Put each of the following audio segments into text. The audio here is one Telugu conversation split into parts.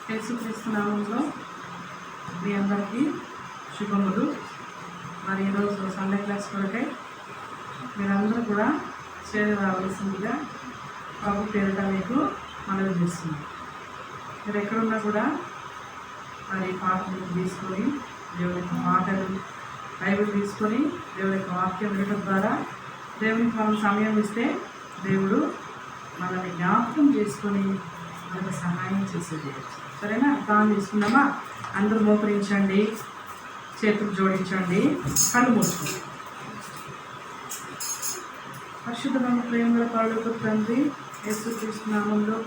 యేసుక్రీస్తు నామంలో మీ అందరికీ శుభములు. మరి ఈరోజు సండే క్లాస్ కొరకై మీరందరూ కూడా చేరి రావాల్సిందిగా ప్రభు పేరిట మీకు మనవి చేస్తున్నాం. మీరు ఎక్కడున్నా కూడా మరి పాటలు తీసుకొని దేవుని యొక్క మాటలు బైబిల్ తీసుకొని దేవుని యొక్క వాక్యం వినడం ద్వారా దేవునికి మనం సమయం ఇస్తే దేవుడు మనల్ని జ్ఞాపకం చేసుకొని మనకు సహాయం చేసేది. సరేనా? ప్రాణం తీసుకుందామా? అందరూ మోకరించండి, చేతులు జోడించండి, కళ్ళు మూసుకోండి. పరిశుద్ధమైన ప్రేమల పాడుకు తండ్రి యేసుక్రీస్తు నామంలో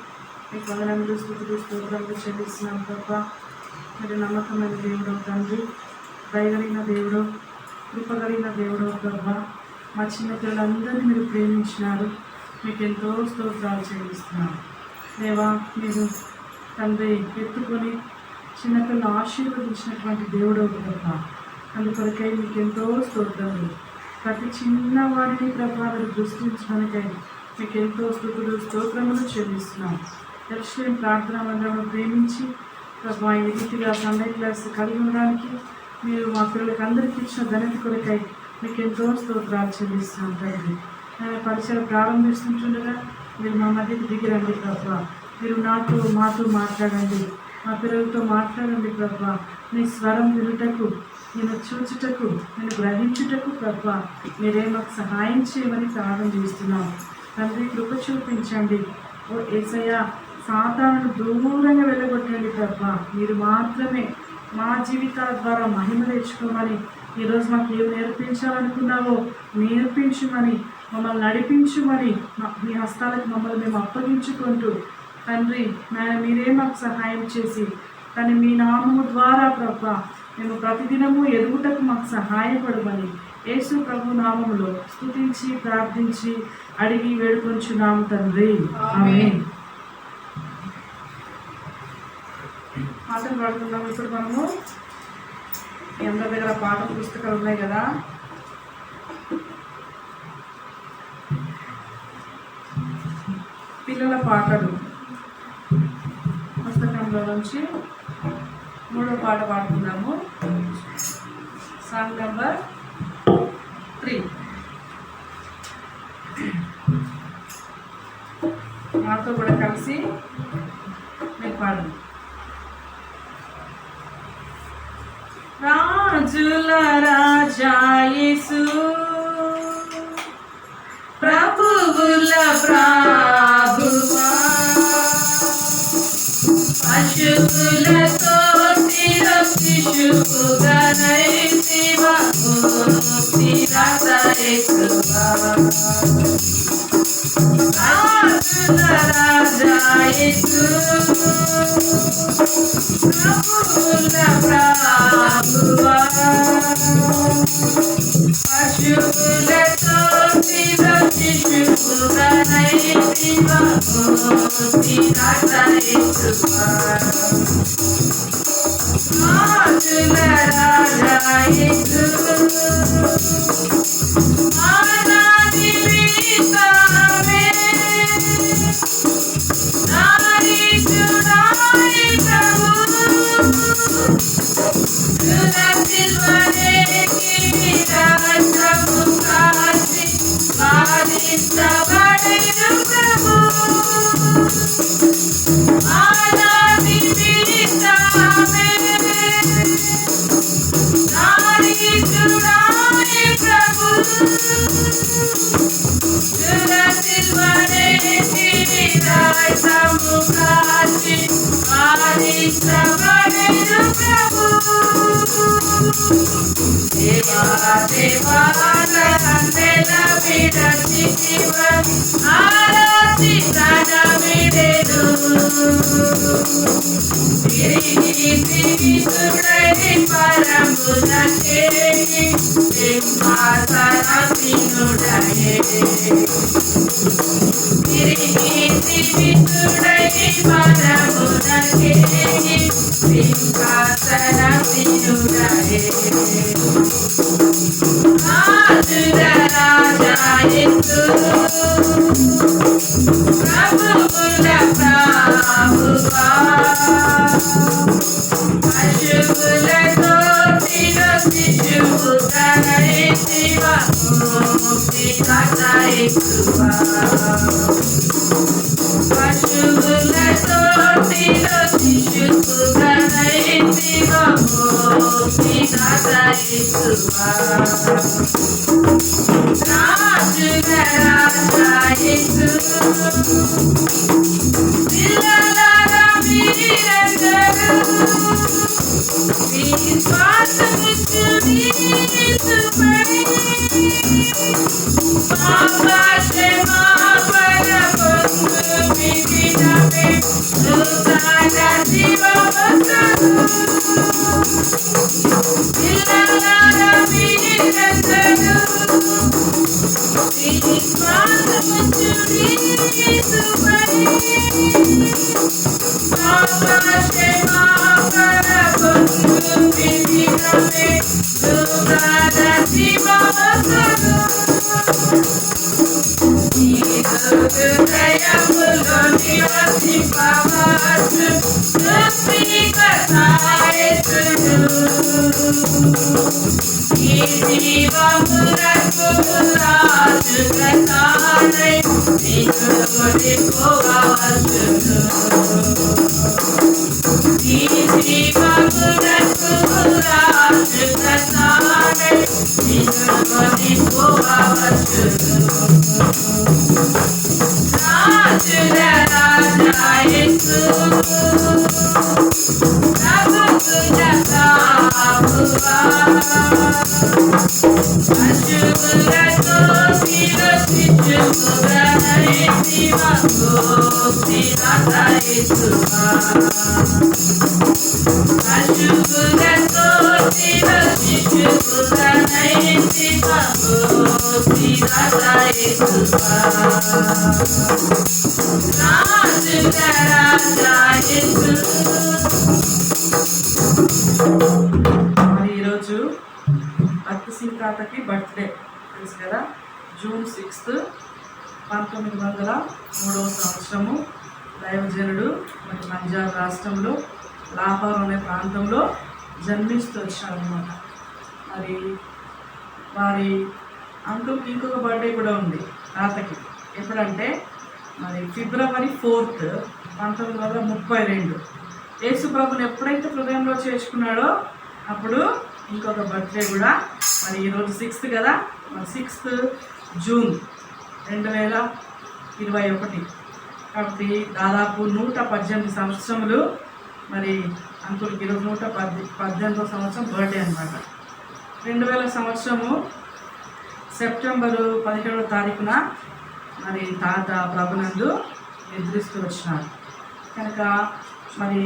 మీకు వందనములు స్తుతులు స్తోత్రాలు చెల్లిస్తున్నాం. తప్ప మీరు నమ్మకమైన దేవుడు తండ్రి, దయగలిగిన దేవుడు, కృపగలిగిన దేవుడు తప్ప మా చిన్న పిల్లలందరినీ మీరు ప్రేమించినారు. మీకు ఎంతో స్తోత్రాలు చెల్లిస్తున్నాను దేవా. మీరు తండ్రి ఎత్తుకొని చిన్నపిల్లలు ఆశీర్వదించినటువంటి దేవుడు తప్ప అందుకొరకై మీకు ఎంతో స్తోత్రాలు. ప్రతి చిన్నవాడిని ప్రభావాలు దృష్టించడానికై మీకు ఎంతో స్తుతులు స్తోత్రములు చెల్లిస్తున్నాం. దర్శనం ప్రార్థన మందిరంలో ప్రేమించి ప్రభా ఈ రీతిగా సండే క్లాస్ కలిగి ఉండడానికి మీరు మా పిల్లలకి అందరికీ ఇచ్చిన ఘనత కొరకై మీకు ఎంతో స్తోత్రాలు చెల్లిస్తున్నాం తండ్రి. పరిచయం ప్రారంభిస్తుంటుండగా మీరు మా మధ్యకి దిగిరండి ప్రభా. మీరు మాతో మాట్లాడండి, మా పిల్లలతో మాట్లాడండి ప్రభా. మీ స్వరం వినుటకు, నేను చూచుటకు, నేను గ్రహించుటకు ప్రభా మీరే మాకు సహాయం చేయమని ప్రార్థన చేస్తున్నాం తండ్రి. కృప చూపించండి ఓ యేసయ్య. సాతానును దూరంగా వెళ్ళగొట్టండి ప్రభా. మీరు మాత్రమే మా జీవితాల ద్వారా మహిమ తెచ్చుకోమని ఈరోజు మాకు ఏం నేర్పించాలనుకున్నావో నేర్పించమని, మమ్మల్ని నడిపించమని మీ హస్తాలకు మమ్మల్ని మేము అప్పగించుకుంటూ తండ్రి నాయన మీరే మాకు సహాయం చేసి కానీ మీ నామము ద్వారా ప్రభా మేము ప్రతిదినము ఎదుగుటకు మాకు సహాయపడమని యేసు ప్రభు నామములో స్తుతించి ప్రార్థించి అడిగి వేడుకొంచున్నాము తండ్రి, ఆమేన్. పాటలు పాడుతున్నాము. ఇప్పుడు మనము అందరి దగ్గర పాట పుస్తకాలు ఉన్నాయి కదా, పిల్లల పాటలు పుస్తకంలో నుంచి 3వ పాట పాడుతున్నాము. Song number 3. మాతో కూడా కలిసి మీరు పాడండి. రాజుల రాజా యేసు, ప్రభువుల ప్రభువా, పశువులతో శిశువుగా నైతివా రాజుల రాజా యేసు, ప్రభువుల ప్రభువా, పశువులతో శిశువుగా నైతివా రాజా యేసు, ఆనాది వీతామే నారీ చురాయి ప్రభు, తులసిల్వనే కిరాజము కాసి బాధించబడెను ప్రభు, ఆనాది వీతామే నారీ చురాయి ప్రభు, తులసిల్వనే కిరాజము కాసి బాధించబడెను ప్రభు. దేవా దేవా నందెల విడచితివ ఆరాధించన విడెను, తిరిగి తిరిగి పరమున చేరి సింహాసనాసీనుడయే, తిరిగి తిరిగి పరమున చేరి సింహాసనాసీనుడయే, రాజుల రాజా యేసు, ప్రభువుల ప్రభువా, పశువులతో శిశువుగా నడిచివా ముక్తిదాతయేసువా పశువులతో శిశువుగా నడిచివా ముక్తిదాతయేసువా రాజుగా రాజా యేసు పిల్లలారా మీరందరూ విశ్వాసముంచుడి యేసుపై పాప క్షమాపణ పొందు మీ దినమే నూతన జీవవసము పిల్లలారా మీరందరూ విశ్వాసముంచుడి యేసుపై పాప క్షమాపణ పొందు మీ దినమే నూతన జీవవసము హృదయములో నివసింపవచ్చు సృష్టికర్తయేసుడు ఈ జీవమునకు రాజుగా తానై నిన్ను పోవచ్చును ఈ జీవమునకు రాజుగా తానై నిన్ను పోవచ్చును రాజుగా రాజా యేసు ప్రభువుగా ప్రభువా పశువులతో శిశువుగా నడిచివా ముక్తిదాతయేసువా పశువులతో శిశువుగా నడిచివా ముక్తిదాతయేసువా రాజుగా రాజా యేసు. మరి ఈరోజు భక్తి సింగ్ తాతకి బర్త్డే తెలుసు కదా, జూన్ 6, 1903 దైవజనుడు మరి పంజాబ్ రాష్ట్రంలో లాహోర్ అనే ప్రాంతంలో జన్మిస్తూ వచ్చారనమాట. మరి వారి అంకుల్కి ఇంకొక బర్త్డే కూడా ఉంది తాతకి. ఎప్పుడంటే మరి ఫిబ్రవరి 4, 1932 యేసు ప్రభుని ఎప్పుడైతే హృదయంలో చేసుకున్నాడో అప్పుడు ఇంకొక బర్త్డే కూడా. మరి ఈరోజు 6th కదా, మరి 6th జూన్ 2021 కాబట్టి దాదాపు 118 సంవత్సరములు. మరి అంకుల్కి ఈరోజు 118వ సంవత్సరం బర్త్డే అనమాట. 2000 సంవత్సరము సెప్టెంబరు 17వ తారీఖున మరి తాత ప్రభునందు నిద్రిస్తూ వచ్చినారు కనుక మరి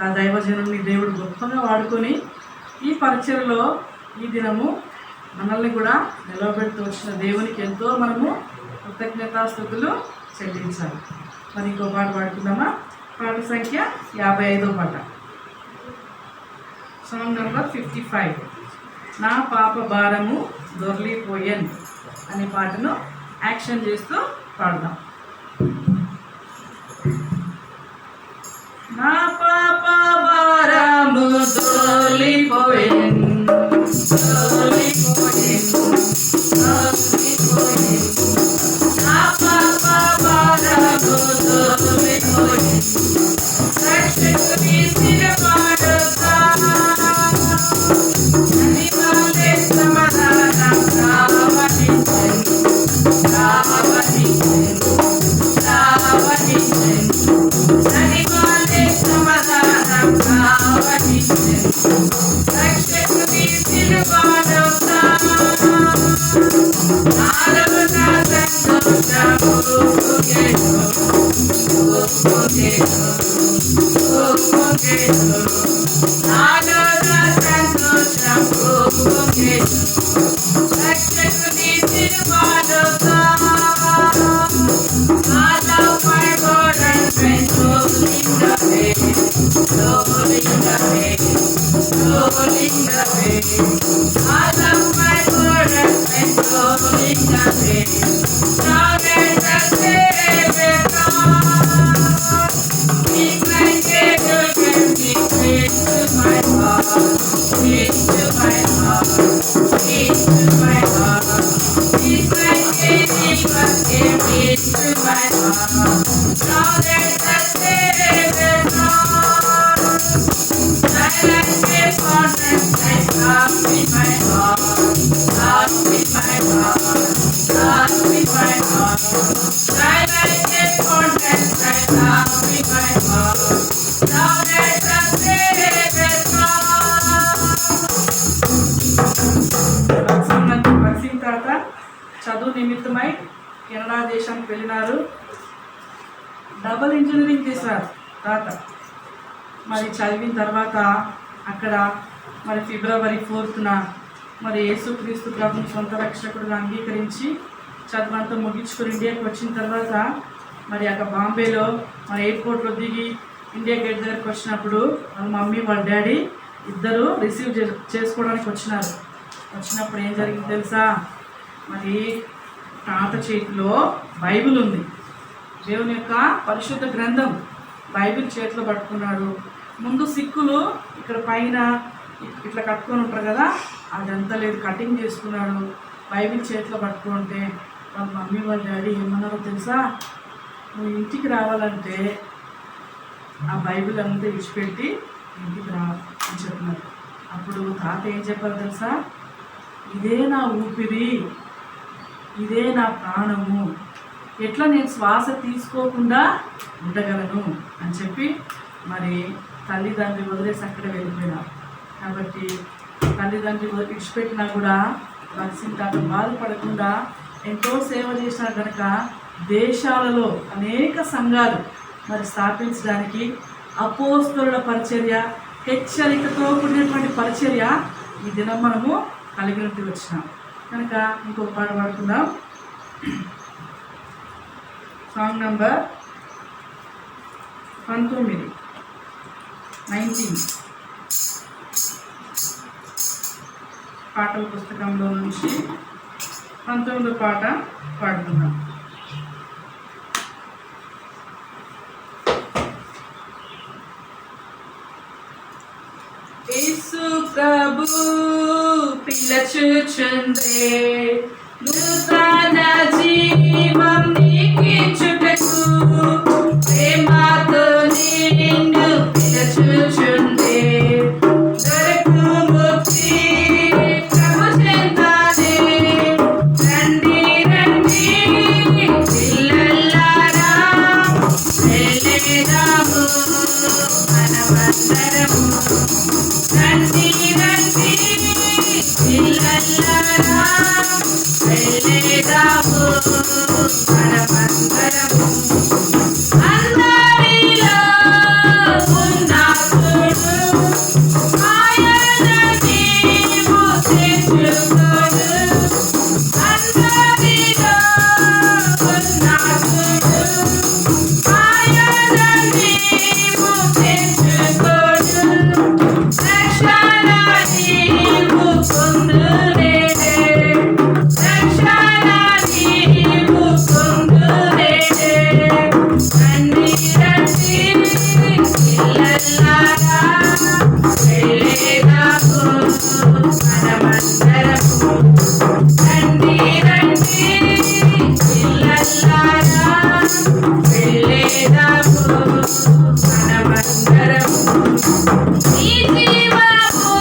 ఆ దైవజనుని దేవుడు గొప్పగా వాడుకొని ఈ పరిచయలో ఈ దినము మనల్ని కూడా నిలవబెడుతూ వచ్చిన దేవునికి ఎంతో మనము కృతజ్ఞతాస్తుతులు చెల్లించాలి. మరి ఇంకో పాట పాడుకుందామా? పాట సంఖ్య 55వ పాట, సాంగ్ నెంబర్ 55, నా పాప భారము దొర్లిపోయన్ అనే పాటను యాక్షన్ చేస్తూ పాడదాం. నా పాప భారము దొర్లిపోయన్ నా పాప భారము దొర్లిపోయన్ రక్షకుని శిరపాడుతా అనివాలే సమాధానం రావహించన్ అనివాలే సమాధానం రావహించన్ రక్షకుని శిరపాడుతా ఆలవనా సంతోషము రక్షకుని శిరపాడుతా into my heart. Now let the Savior come. Silence is constant, lost in my heart, lost in my heart, lost in my heart. Silence is constant, lost in my heart. Now let the Savior come. భక్సింగ్ తాత చదువు నిమిత్తమై కెనడా దేశానికి వెళ్ళినారు. డబుల్ ఇంజనీరింగ్ చేశారు తాత. మరి చదివిన తర్వాత అక్కడ మరి ఫిబ్రవరి 4న మరి యేసుక్రీస్తు ప్రభుని సొంత రక్షకుడుగా అంగీకరించి చదువంతా ముగించుకొని ఇండియాకి వచ్చిన తర్వాత మరి అక్కడ బాంబేలో మరి ఎయిర్పోర్ట్లో దిగి ఇండియా గేట్ దగ్గరికి వచ్చినప్పుడు వాళ్ళ మమ్మీ వాళ్ళ డాడీ ఇద్దరు రిసీవ్ చేసుకోవడానికి వచ్చినప్పుడు ఏం జరిగింది తెలుసా? మరి తాత చేతిలో బైబిల్ ఉంది, దేవుని యొక్క పరిశుద్ధ గ్రంథం బైబిల్ చేతిలో పట్టుకున్నాడు. ముందు సిక్కులు ఇక్కడ పైన ఇట్లా కట్టుకొని ఉంటారు కదా, అదంతా లేదు, కటింగ్ చేసుకున్నాడు. బైబిల్ చేతిలో పట్టుకుంటే వాళ్ళ మమ్మీ వాళ్ళ డాడీ ఏమన్నారో తెలుసా? నువ్వు ఇంటికి రావాలంటే ఆ బైబిల్ అంతా విడిచిపెట్టి ఇంటికి రా అని చెప్పినారు. అప్పుడు తాత ఏం చెప్పారు తెలుసా? ఇదే నా ఊపిరి, ఇదే నా ప్రాణము, ఎట్లా నేను శ్వాస తీసుకోకుండా ఉండగలను అని చెప్పి మరి తల్లిదండ్రి వదిలేసి అక్కడ వెళ్ళిపోయినారు. కాబట్టి తల్లిదండ్రి విడిచిపెట్టినా కూడా భక్సింగ్ తాత బాధపడకుండా ఎంతో సేవ చేసినారు కనుక దేశాలలో అనేక సంఘాలు మరి స్థాపించడానికి అపోస్తలుల పరిచర్య, హెచ్చరికతో కూడినటువంటి పరిచర్య ఈ దినం మనము కలిగినట్టు వచ్చినాం కనుక ఇంకొక పాట పాడుకుందాం. సాంగ్ నంబర్ 19 పాటల పుస్తకంలో నుంచి 19వ పాట పాడుకుందాం. యేసు ప్రభు పిలచుచుండే నూతన జీవం నీకిచ్చుటకు ప్రేమతో నిన్ను పిలచుచుండే దొరకు ముక్తి ప్రభు చెందానే. రండి రండి పిల్లలారా వెళ్ళేదాము మనమందరము. రండి రండి పిల్లలారా వెళ్ళేదాము మనమందరము. అందరిలో ఉన్నాడు ఆయన నీవు తెచ్చుకోడు. అందరిలో ఉన్నాడు ఆయన నీవు తెచ్చుకోడు. రక్షణ నీవు పొందులేదే, రక్షణ నీవు పొందులేదే. రండి రండి పిల్లలారా వెళ్ళేదాము మనమందరము. రండి రండి పిల్లలారా వెళ్ళేదాము మనమందరము. ఈ జీవము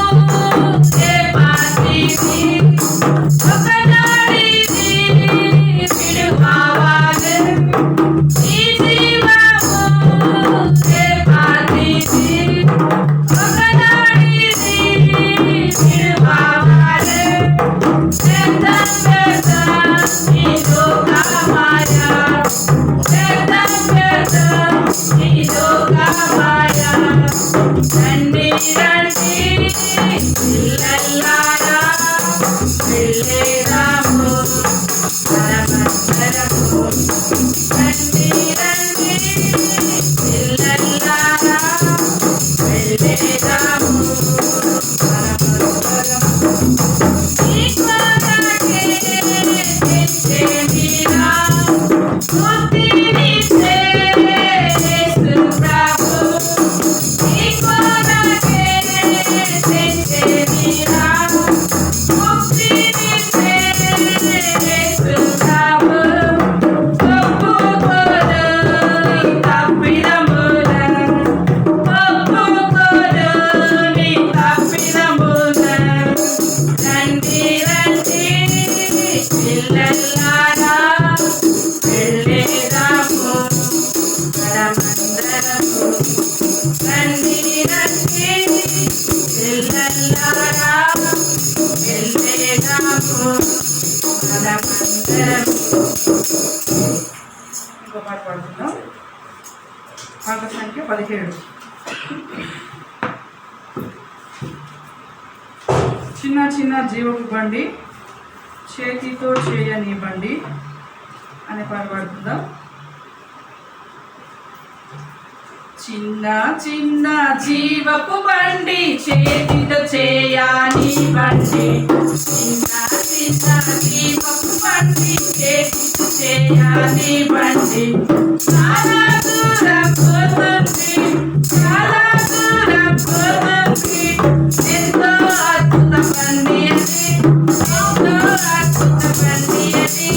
చేపాతిది ఒకనాడిది విడువావాలే. ఈ జీవము చేపాతిది ఒకనాడిది విడువావాలే. చేద్దాం చేద్దాం ఈ లోకమాయ, చేద్దాం చేద్దాం ఈ లోకమాయ. రండి రండి పిల్లలారా వెళ్ళేదాము మనమందరము. రండి రండి పిల్లలారా వెళ్ళేదాము మనమందరము. ఈ కొరకే తెచ్చేదిరా ముక్తినిచ్చే యేసు ప్రభు. ఈ కొరకే తెచ్చేదిరా ముక్తినిచ్చే యేసు ప్రభు. ఇంకో పాట పాడుకుందాం. పాట సంఖ్య 17. చిన్న చిన్న జీవపు బండి చేతితో చేయని బండి అనే పాట పాడుకుందాం. చిన్న చిన్న జీవపు బండి చేతితో చేయని బండి, చిన్న చిన్న జీవపు బండి చేతితో చేయని బండి, చాలా దూరం పోతుంది, చాలా దూరం పోతుంది, ఎంతో అద్భుత బండి అది, ఎంతో అద్భుత బండి అది.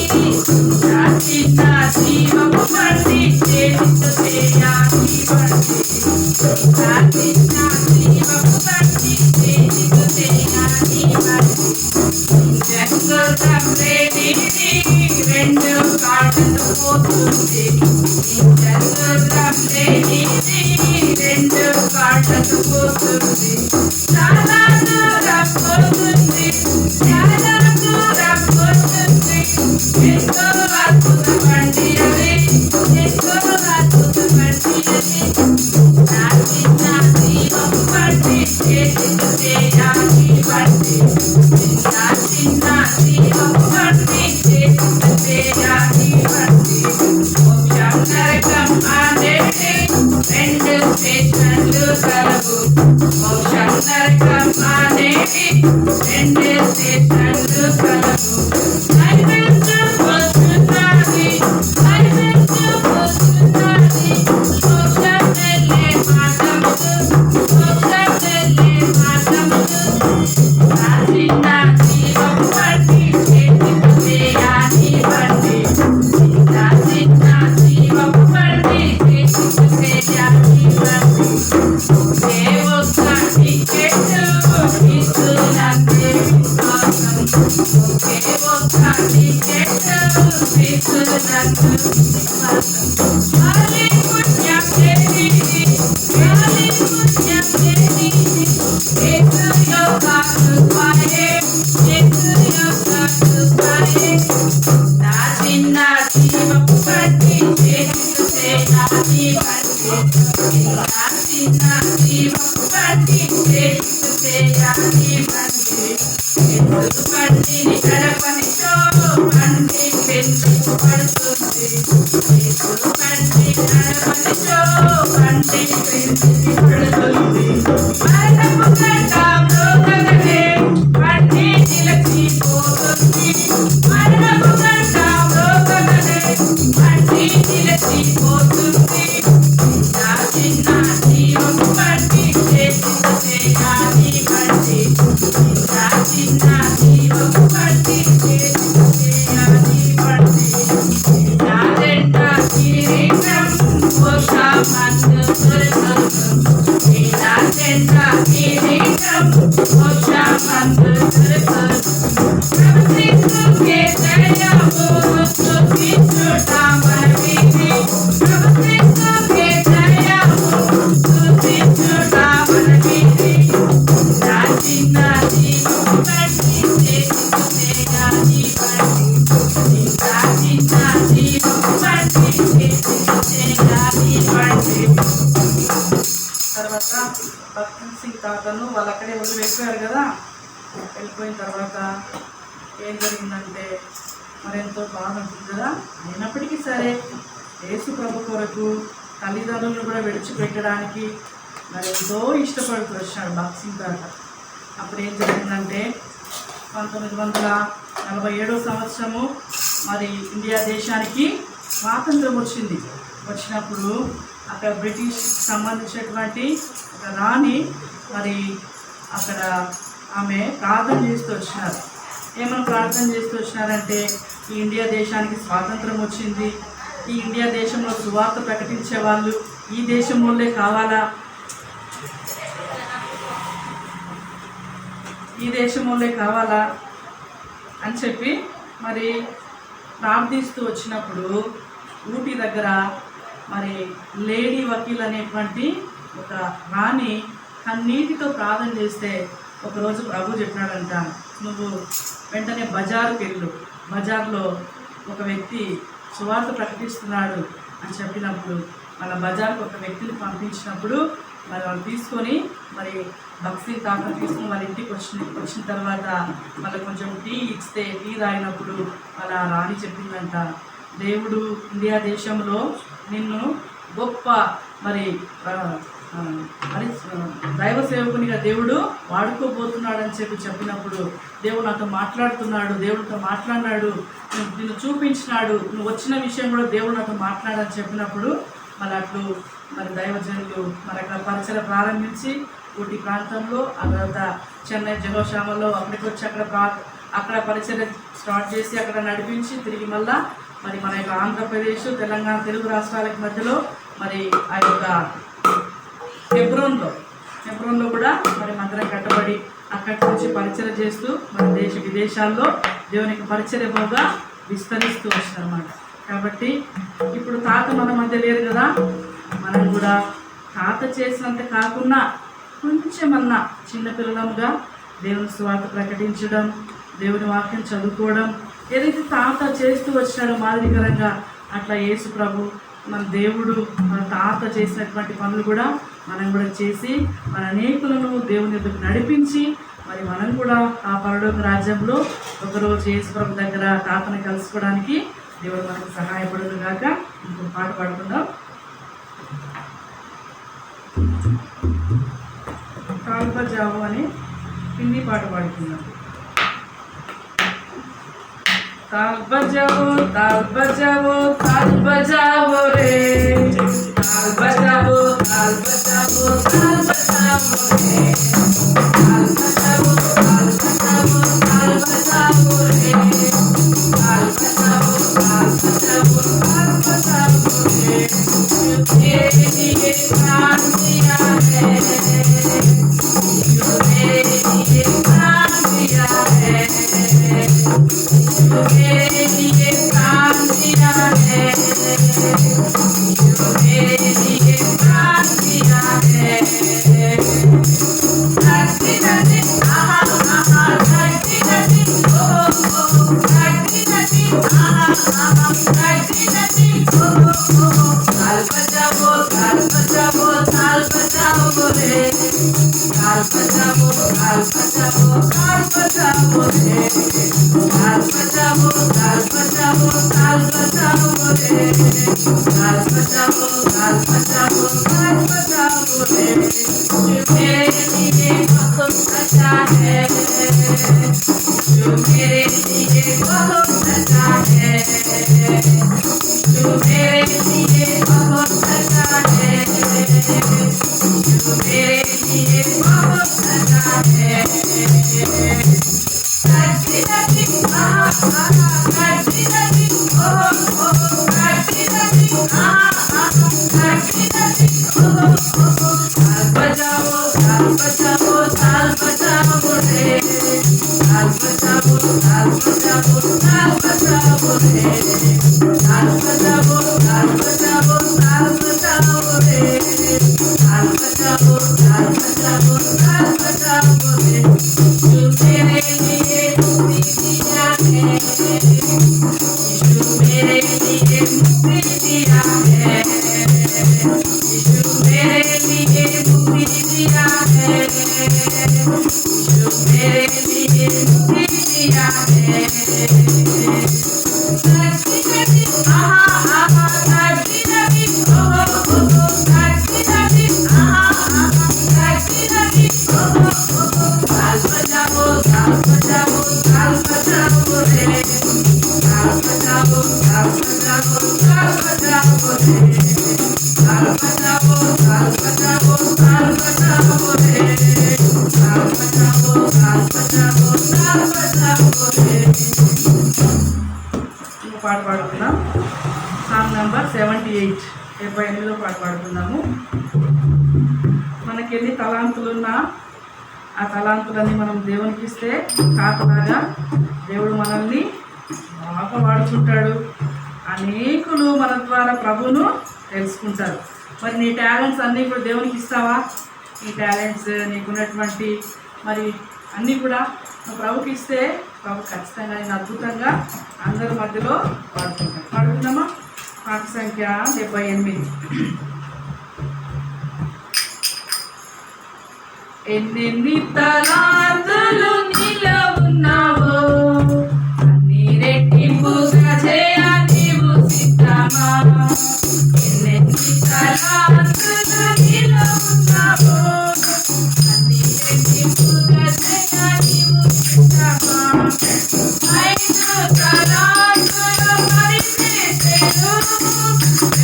చిన్న చిన్న జీవపు బండి చేతితో చేయని బండి, చిన్న చిన్న జీవపు బండి చేతితో చేయని బండి. జంగుర్రం లేనిది రెండు కాళ్ళతో పోతుంది, జంగుర్రం లేనిది రెండు కాళ్ళతో పోతుంది, చాలా దూరం పోతుంది, చాలా దూరం పోతుంది, ఎంతో అద్భుత బండి అది, ఎంతో అద్భుత బండి అది. నా చిన్న జీవపు బండి చేతితో చేయని బండి, చిన్న చిన్న జీవపు బండి చేతితో చేయని బండి. మోక్షం నరకం అనేది రెండు స్టేషన్లు కలవు, మోక్షం నరకం అనేది రెండు స్టేషన్లు కలవు. నైవేద్యం వస్తున్నది, నైవేద్యం వస్తున్నది, మోక్షం వెళ్ళే మార్గములు, మోక్షం వెళ్ళే మార్గములు. నా చిన్న జీవపు బండి చేతితో చేయని బండి, చిన్న చిన్న జీవపు బండి చేతితో చేయని బండి. ఒకే ఒక్క టికెట్ ఇస్తున్నంతే విశ్వాసం, ఒకే ఒక్క టికెట్ ఇస్తున్నంతే విశ్వాసం. గాలి పుణ్యం లేనిది, గాలి పుణ్యం లేనిది, యేసు యొక్క కృపయే, యేసు యొక్క కృపయే. నా చిన్న జీవపు బండి చేతితో చేయని బండి, నా చిన్న జీవపు బండి చేతితో చేయని బండి. యేసు బండిని నడపనిచో బండి పెంచుకు పడుతుంది, యేసు బండి నడపనిచో బండి పెంచుకు పడుతుంది. మరణపు గంట మ్రోగగానే బండి నిలిచిపోతుంది, మరణపు గంట మ్రోగగానే బండి నిలిచిపోతుంది. నా చిన్న జీవపు బండి చేతితో చేయని బండి, నా చిన్న జీవపు బండి చేతితో చేయని బండి. నా జెండ కిరీటం మోక్షమందు దొరకదు, నా జెండ కిరీటం మోక్షమందు దొరకదు. ప్రభుత్వకే జయము స్తుతించుట మనవిధి, ప్రభుత్వకే జయము స్తుతించుట మనవిధి. నా చిన్న జీవపు బండి చేతితో చేయని బండి, నా చిన్న జీవపు బండి చేతితో చేయని బండి. తర్వాత భక్తన్ సింగ్ తాతను వాళ్ళు అక్కడే వదిలి వెళ్ళిపోయారు కదా. వెళ్ళిపోయిన తర్వాత ఏం జరిగిందంటే మరి ఎంతో బాధ ఉంటుంది కదా. అయినప్పటికీ సరే యేసు ప్రభు కొరకు తల్లిదండ్రులను కూడా విడిచిపెట్టడానికి మరి ఎంతో ఇష్టపడుతూ వచ్చాడు భక్త్ సింగ్ తాత. అప్పుడు ఏం జరిగిందంటే 1947 సంవత్సరము మరి ఇండియా దేశానికి స్వాతంత్రం వచ్చింది. వచ్చినప్పుడు అక్కడ బ్రిటిష్ సంబంధించినటువంటి ఒక రాణి మరి అక్కడ ఆమె ప్రార్థన చేస్తూ వచ్చినారు. ఏమైనా ప్రార్థన చేస్తూ వచ్చినారంటే ఈ ఇండియా దేశానికి స్వాతంత్రం వచ్చింది, ఈ ఇండియా దేశంలో సువార్త ప్రకటించే వాళ్ళు ఈ దేశం వాళ్ళే కావాలా, ఈ దేశం వాళ్ళే కావాలా అని చెప్పి మరి ప్రార్థిస్తూ వచ్చినప్పుడు ఊటీ దగ్గర మరి లేడీ వకీల్ అనేటువంటి ఒక రాణి కన్నీటితో ప్రార్థన చేస్తే ఒకరోజు ప్రభు చెప్పినాడంట, నువ్వు వెంటనే బజారుకి వెళ్ళు, బజార్లో ఒక వ్యక్తి సువార్త ప్రకటిస్తున్నాడు, అని చెప్పినప్పుడు వాళ్ళ బజార్కి ఒక వ్యక్తిని పంపించినప్పుడు మరి వాళ్ళు తీసుకొని మరి బక్సీర్ తాత తీసుకుని వాళ్ళ ఇంటికి వచ్చిన తర్వాత వాళ్ళకి కొంచెం టీ ఇస్తే టీ తాగినప్పుడు వాళ్ళ రాణి చెప్పిందంట, దేవుడు ఇండియా దేశంలో నిన్ను గొప్ప మరి దైవ సేవకునిగా దేవుడు వాడుకోబోతున్నాడని చెప్పినప్పుడు దేవుడు నాతో మాట్లాడుతున్నాడు, దేవుడితో మాట్లాడినాడు, నిన్ను చూపించినాడు, నువ్వు వచ్చిన విషయం కూడా దేవుడు నాతో మాట్లాడని చెప్పినప్పుడు మరి అట్లు మరి దైవజనులు మరి అక్కడ పరిచయం ప్రారంభించి ఊటీ ప్రాంతంలో, ఆ తర్వాత చెన్నై జగోశ్యామలో అక్కడికి వచ్చి అక్కడ పరిచయం స్టార్ట్ చేసి అక్కడ నడిపించి తిరిగి మళ్ళా మరి మన యొక్క ఆంధ్రప్రదేశ్, తెలంగాణ, తెలుగు రాష్ట్రాలకు మధ్యలో మరి ఆ యొక్క హెబ్రోన్లో కూడా మరి మందిరం కట్టబడి అక్కడి నుంచి పరిచయం చేస్తూ మన దేశ విదేశాల్లో దేవునికి పరిచర్యగా విస్తరిస్తూ వచ్చారన్నమాట. కాబట్టి ఇప్పుడు తాత మన మధ్య లేరు కదా, మనం కూడా తాత చేసినంత కాకుండా కొంచెమన్నా చిన్నపిల్లలముగా దేవుని సువార్త ప్రకటించడం, దేవుని వాక్యం చదువుకోవడం, ఏదైతే తాత చేస్తూ వచ్చాడో మాదిరికరంగా అట్లా యేసు ప్రభు మన దేవుడు మన తాత చేసినటువంటి పనులు కూడా మనం కూడా చేసి మన అనేకులను దేవుని ఎదుగు నడిపించి మరి మనం కూడా ఆ పరలోక రాజ్యంలో ఒకరోజు యేసు ప్రభు దగ్గర తాతను కలుసుకోవడానికి దేవుడు మనకు సహాయపడును గాక. ఇంకొక పాట పాడుకుందాం. తాల్ బజావో అని హిందీ పాట పాడుకుందాం. ताल बजाओ ताल बजाओ ताल बजाओ रे, ताल बजाओ ताल बजाओ ताल बजाओ रे, ताल बजाओ ताल बजाओ ताल बजाओ रे, ताल बजाओ ताल बजाओ ताल बजाओ रे, तेरे लिए प्राण दिया है, तेरे लिए प्राण दिया है, मेरे लिए प्राण दिया है, जो मेरे लिए प्राण दिया है। धरती धरती आहा आहा, धरती धरती ओ ओ, धरती धरती आहा आहा, धरती धरती ओ ओ, ताल बजाओ ताल बजाओ ताल बजाओ रे, ताल बजाओ ताल बजाओ ताल बजाओ रे, ताल बजाओ ताल बजाओ ताल बजाओ रे, ताल बजाओ ताल बजाओ ताल बजाओ रे, जो मेरे लिए बहुत अच्छा है, जो मेरे लिए बहुत अच्छा है, जो मेरे लिए बहुत अच्छा है, जो मेरे लिए बहुत अच्छा है। धरती धरती आहा आहा, धरती धरती ओ ओ, धरती धरती आहा आहा, धरती धरती ओ ओ, ताल बजाओ ताल बजाओ ताल बजाओ रे, ताल बजाओ ताल बजाओ ताल बजाओ रे, ताल बजाओ ताल बजाओ ताल बजाओ रे, ताल बजाओ ताल बजाओ ताल बजाओ रे, जो मेरे लिए मुक्ति दिया है, जो मेरे लिए मुक्ति दिया है, जो मेरे लिए मुक्ति दिया है, जो मेरे लिए मुक्ति दिया है। धरती धरती आहा आहा, धरती धरती ओ ओ, धरती धरती आहा आहा, धरती धरती ओ ओ, ताल बजाओ ताल बजाओ ताल बजाओ रे, ताल बजाओ ताल बजाओ ताल बजाओ रे, ताल बजाओ ताल बजाओ ताल बजाओ रे, ताल बजाओ ताल बजाओ ताल बजाओ रे। ఇంకో పాట పాడుకుందాం. సాంగ్ నెంబర్ 78, 78లో పాట పాడుకుందాము. మనకి ఎన్ని తలాంతులున్నా ఆ తలాంతులన్నీ మనం దేవునికి ఇస్తే కాకలాగా దేవుడు మనల్ని బాగా వాడుకుంటాడు. అనేకులు మన ద్వారా ప్రభువును తెలుసుకుంటారు. మరి నీ టాలెంట్స్ అన్నీ కూడా దేవునికి ఇస్తావా? నీ టాలెంట్స్ నీకున్నటువంటి మరి అన్నీ కూడా నువ్వు ప్రభుకి ఇస్తే ప్రభు ఖచ్చితంగా నేను అద్భుతంగా అందరి మధ్యలో పాడుకుంటాను. పాడుకుందామా? పాట సంఖ్య 78. ఎన్నెన్ని తలాంతులు నీలో ఉన్నావో అన్ని రెట్టింపుగా చేయ నీవు సిద్ధమా. ఎన్నెన్ని తలాంతులు నీలో ఉన్నావో అన్ని రెట్టింపుగా చేయ నీవు సిద్ధమా. 5 తలాంతులు పరిచేసెను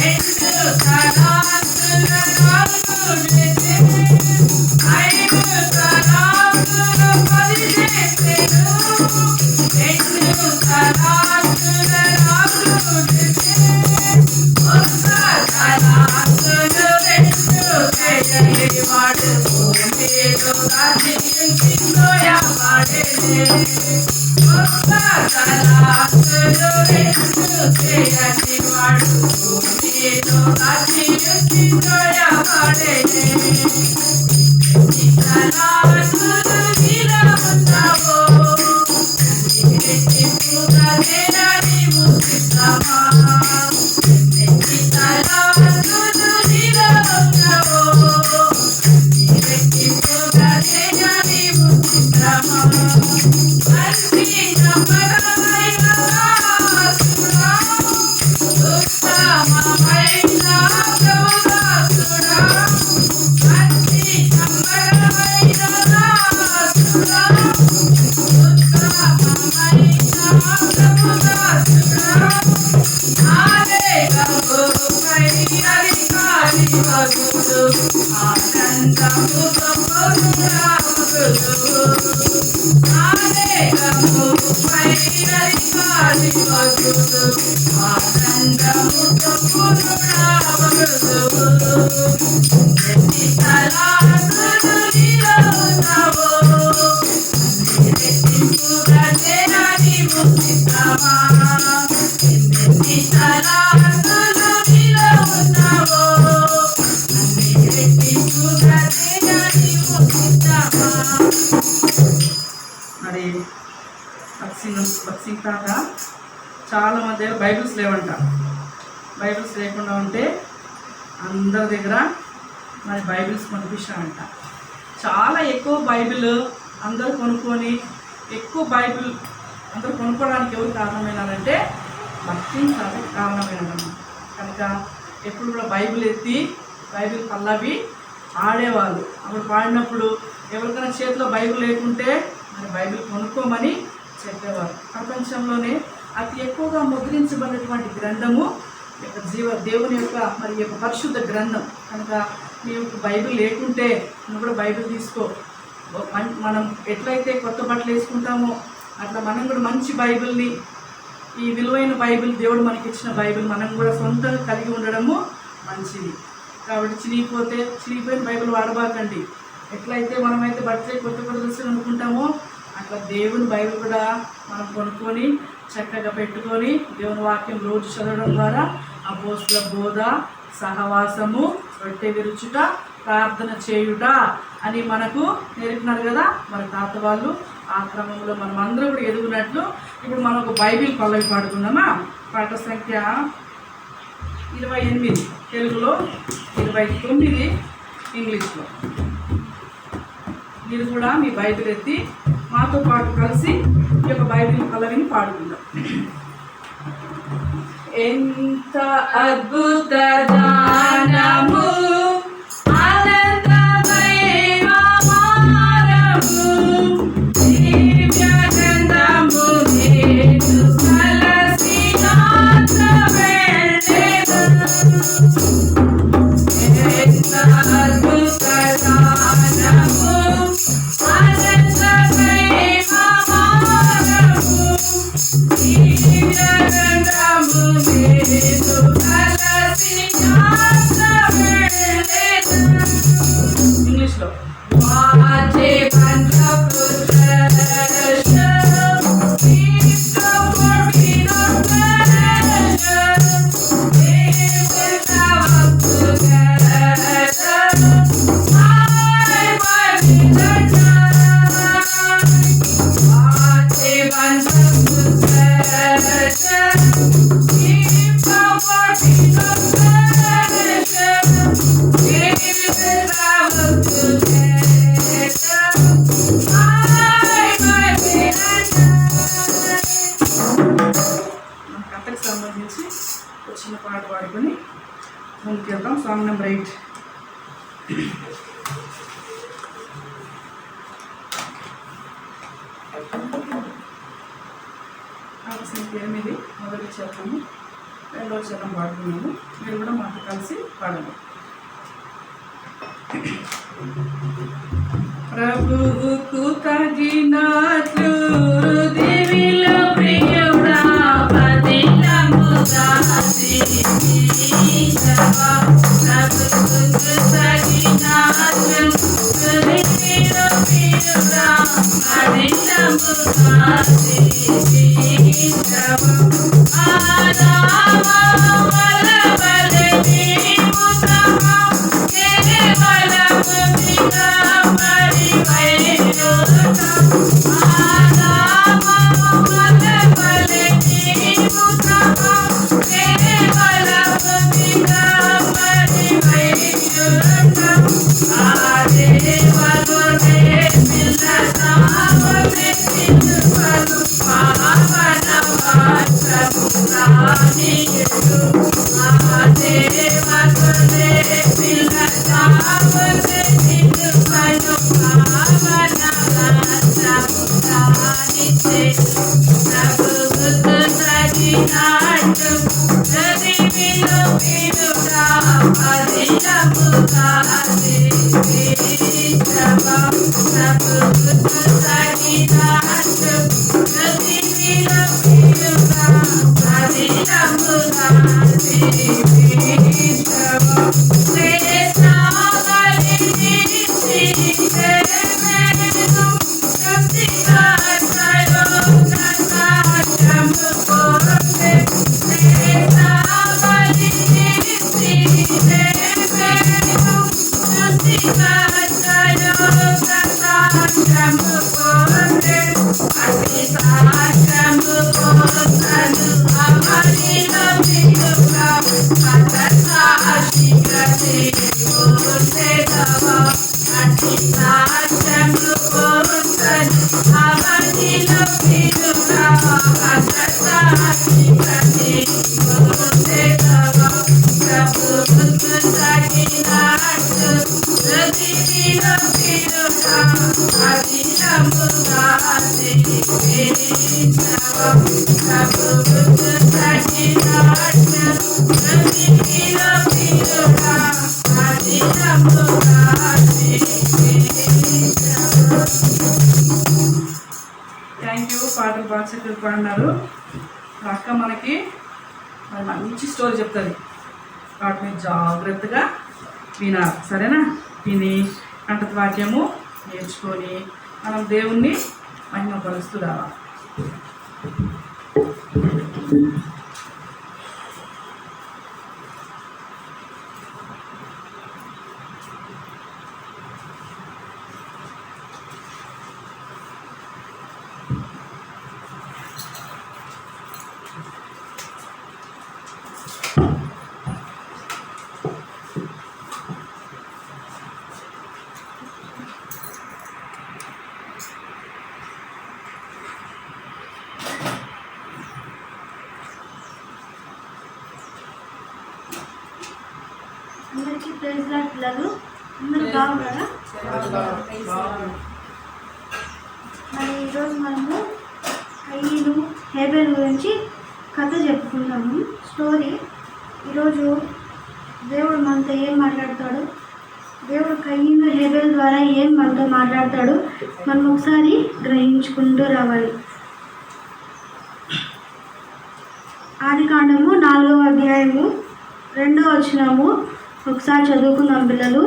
2 తలాంతులు నాలుగు చేసెను 5 తలాంతులు పరిచేసెను 2 తలాంతులు నాలుగు చేసెను. 1 తలాంతులు 2 చేయనివాడు భూమిలో దాచించిందో యావాడేనే. 1 తలాంతులు 2 చేయనివాడు భూమిలో దాచించిందో యావాడేనే. ఎన్ని తలాంతులు నీలో ఉన్నావో అన్ని రెట్టింపుగా చేయ నీవు సిద్ధమా. ఎన్ని తలాంతులు నీలో ఉన్నావో అన్ని రెట్టింపుగా చేయ నీవు సిద్ధమా. మంచి నమ్మకమైన దాసుడా ఉత్తమమైన ప్రభుదాసుడా. మంచి నమ్మకమైన దాసుడా ఉత్తమమైన ప్రభుదాసుడా. ఆవేగముపై అధికారి వగుడు ఆనందముతో పొందురావగుడు. ఆవేగముపై అధికారి వగుడు ఆనందముతో పొందురావగుడు. ఎన్ని తలాంతులు నీలో ఉన్నావో అన్ని రెట్టింపుగా చేయ నీవు సిద్ధమా. ఎన్ని తలాంతులు నీలో ఉన్నావో అన్ని రెట్టింపుగా చేయ నీవు సిద్ధమా. మరి భక్సింగ్ తాత చాలా మంది దగ్గర బైబిల్స్ లేవంట. బైబిల్స్ లేకుండా ఉంటే అందరి దగ్గర మరి బైబిల్స్ పంపించారంట. చాలా ఎక్కువ బైబిల్ అందరూ కొనుక్కొని ఎక్కువ బైబిల్ అందరూ కొనుక్కోవడానికి ఎవరు కారణమైనారంటే భక్సింగ్ తాత కారణమైనదన్నమాట. కనుక ఎప్పుడు కూడా బైబిల్ ఎత్తి బైబిల్ పల్లవి ఆడేవాళ్ళు. అప్పుడు పాడినప్పుడు ఎవరికైనా చేతిలో బైబిల్ లేకుంటే మరి బైబిల్ కొనుక్కోమని చెప్పేవారు. ప్రపంచంలోనే అతి ఎక్కువగా ముద్రించబడినటువంటి గ్రంథము దేవుని యొక్క మరి యొక్క పరిశుద్ధ గ్రంథం. కనుక మీకు బైబిల్ లేకుంటే నువ్వు కూడా బైబిల్ తీసుకో. మనం ఎట్లయితే కొత్త బట్టలు వేసుకుంటామో అట్లా మనం కూడా మంచి బైబిల్ని, ఈ విలువైన బైబిల్, దేవుడు మనకి ఇచ్చిన బైబిల్ మనం కూడా సొంతంగా కలిగి ఉండడము మంచిది. కాబట్టి చినిగిపోయిన బైబిల్ వాడబాకండి. ఎట్లయితే మనమైతే బట్టలు కొత్త డ్రెస్సులు అనుకుంటామో అట్లా దేవుని బైబిల్ కూడా మనం కొనుక్కొని చక్కగా పెట్టుకొని దేవుని వాక్యం రోజు చదవడం ద్వారా అపోస్తుల బోధ, సహవాసము, రొట్టె విరుచుట, ప్రార్థన చేయుట అని మనకు నేర్పినారు కదా మన తాత వాళ్ళు. ఆ క్రమంలో మనం అందరూ కూడా ఎదుగునట్లు ఇప్పుడు మనం ఒక బైబిల్ పల్లవి పాడుకుందామా. పాట సంఖ్య 28 తెలుగులో, 29 ఇంగ్లీష్లో. మీరు కూడా మీ బైబిల్ ఎత్తి మాతో పాటు కలిసి ఈ యొక్క బైబిల్ పల్లవిని పాడుకుందాం. ఎంత అద్భుత దానము ఆనందమైన మారము దివ్య గంధము నేను కలసి నాత వెళ్ళెను. ఎంత అద్భుత దానము ఆనందమైన మారము దివ్య గంధము నేను కలసి నాత వెళ్ళెను. ఇంగ్లీష్లో పాడుకొని ముందుకు వెళ్దాం. Song number 8. సంఖ్య 8 మొదటి చరణము, రెండవ చరణం పాడుతున్నాము. మీరు కూడా మాతో కలిసి పాడండి. ప్రభువుకు తగినట్లు హృదయములో ప్రియుడా పదిలముగా సేవించవా. ప్రభువుకు తగినట్లు హృదయములో ప్రియుడా పదిలముగా సేవించవా. పాటలు బాగా చక్కగా పాడినారు. అక్క మనకి మంచి స్టోరీ చెప్తుంది. వాటిని జాగ్రత్తగా వినాలి, సరేనా? విని కంఠత వాక్యము నేర్చుకొని మనం దేవుణ్ణి మహిమపరుస్తూ రావాలి. అందరికీ ప్రైజ్ లార్డ్ పిల్లలు, అందరూ బాగున్నారా? మరి ఈరోజు మనము కయ్యను హేబెల్ గురించి కథ చెప్పుకుంటాము, స్టోరీ. ఈరోజు దేవుడు మనతో ఏం మాట్లాడతాడు, దేవుడు కయ్యను హేబెల్ ద్వారా ఏం మనతో మాట్లాడతాడు, మనం ఒకసారి గ్రహించుకుంటూ రావాలి. ఆదికాండము 4వ అధ్యాయము 2వ వచనము ఒకసారి చదువుకుందాం పిల్లలు.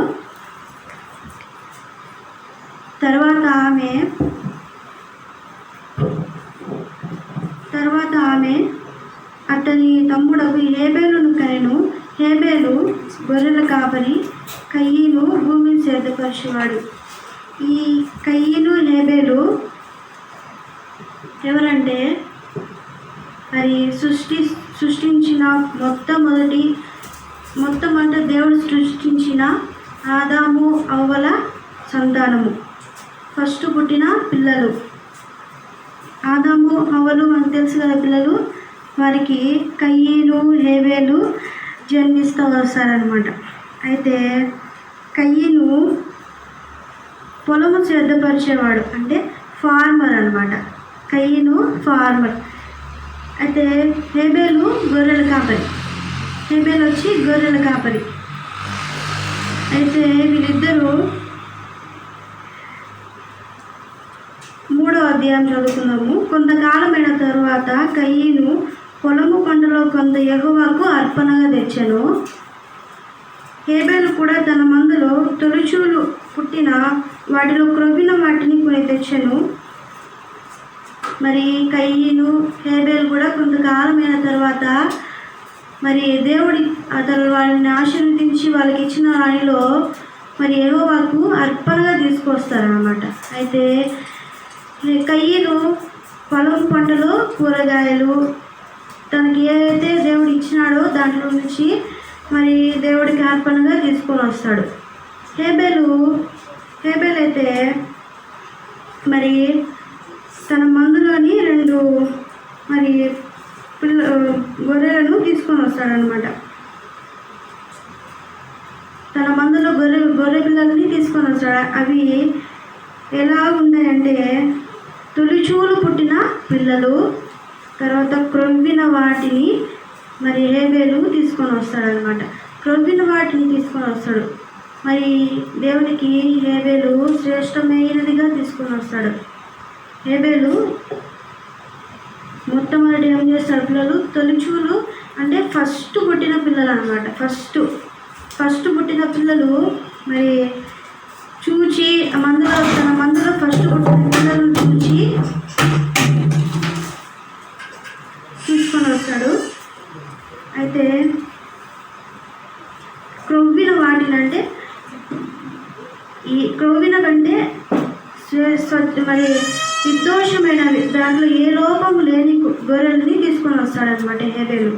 తర్వాత ఆమె అతని తమ్ముడకు హేబెలును కనెను. హేబెలు గొర్రెల కాపరి, కయ్యను భూమిని సేదపరిచేవాడు. ఈ కయ్యను హేబెలు ఎవరంటే మరి సృష్టించిన మొట్టమొదట దేవుడు సృష్టించిన ఆదాము అవ్వల సంతానము, ఫస్ట్ పుట్టిన పిల్లలు. ఆదాము అవ్వలు మనకు తెలుసు కదా పిల్లలు. వారికి కయ్యను హేబెలు జన్మిస్తూ వస్తారనమాట. అయితే కయ్యను పొలము సిద్ధపరిచేవాడు, అంటే ఫార్మర్ అనమాట. కయ్యను ఫార్మర్. అయితే హేబేలు గొర్రెల కాపరి. హేబేలు వచ్చి గొర్రెల కాపరి. అయితే వీళ్ళిద్దరూ 3వ అధ్యాయం చదువుకున్నాము. కొంతకాలమైన తరువాత కయ్యను పొలము పంటలో కొంత యెహోవాకు అర్పణగా తెచ్చెను. హేబేలు కూడా తన మందలో తొలిచూలు పుట్టిన వాటిలో క్రొవ్విన వాటిని కొని తెచ్చెను. మరి కయ్యను హేబేలు కూడా కొంతకాలమైన తర్వాత మరి దేవుడి అతను వాళ్ళని ఆశీర్వదించి వాళ్ళకి ఇచ్చిన వాటిలో మరి యెహోవాకు అర్పణగా తీసుకొస్తారన్నమాట. అయితే కయ్యను పొలం పంటలో కూరగాయలు తనకి ఏదైతే దేవుడు ఇచ్చినాడో దాంట్లో నుంచి మరి దేవుడికి అర్పణగా తీసుకొని వస్తాడు. హేబేలు అయితే మరి తన మందులోని 2 మరి గొర్రెలను తీసుకొని వస్తాడనమాట. తన మందులో గొర్రె పిల్లలని తీసుకొని వస్తాడు. అవి ఎలా ఉన్నాయంటే తొలిచూలు పుట్టిన పిల్లలు, తర్వాత క్రొవ్విన వాటిని మరి హేబేలు తీసుకొని వస్తాడనమాట. క్రొవ్విన వాటిని తీసుకొని వస్తాడు. మరి దేవునికి హేబేలు శ్రేష్టమైనదిగా తీసుకొని వస్తాడు. హేబేలు మొట్టమొదటి ఏం చేస్తాడు, పిల్లలు తొలిచూలు అంటే ఫస్ట్ పుట్టిన పిల్లలు అనమాట. ఫస్ట్ పుట్టిన పిల్లలు మరి చూచి తన మందులో ఫస్ట్ పుట్టిన పిల్లలను చూచి తీసుకొని వస్తాడు. అయితే క్రొవ్విన వాటిని అంటే ఈ క్రొవ్విన కంటే మరి నిర్దోషమైనవి, దాంట్లో ఏ లోపము లేని గొర్రెల్ని తీసుకొని వస్తాడనమాట హేబేలు.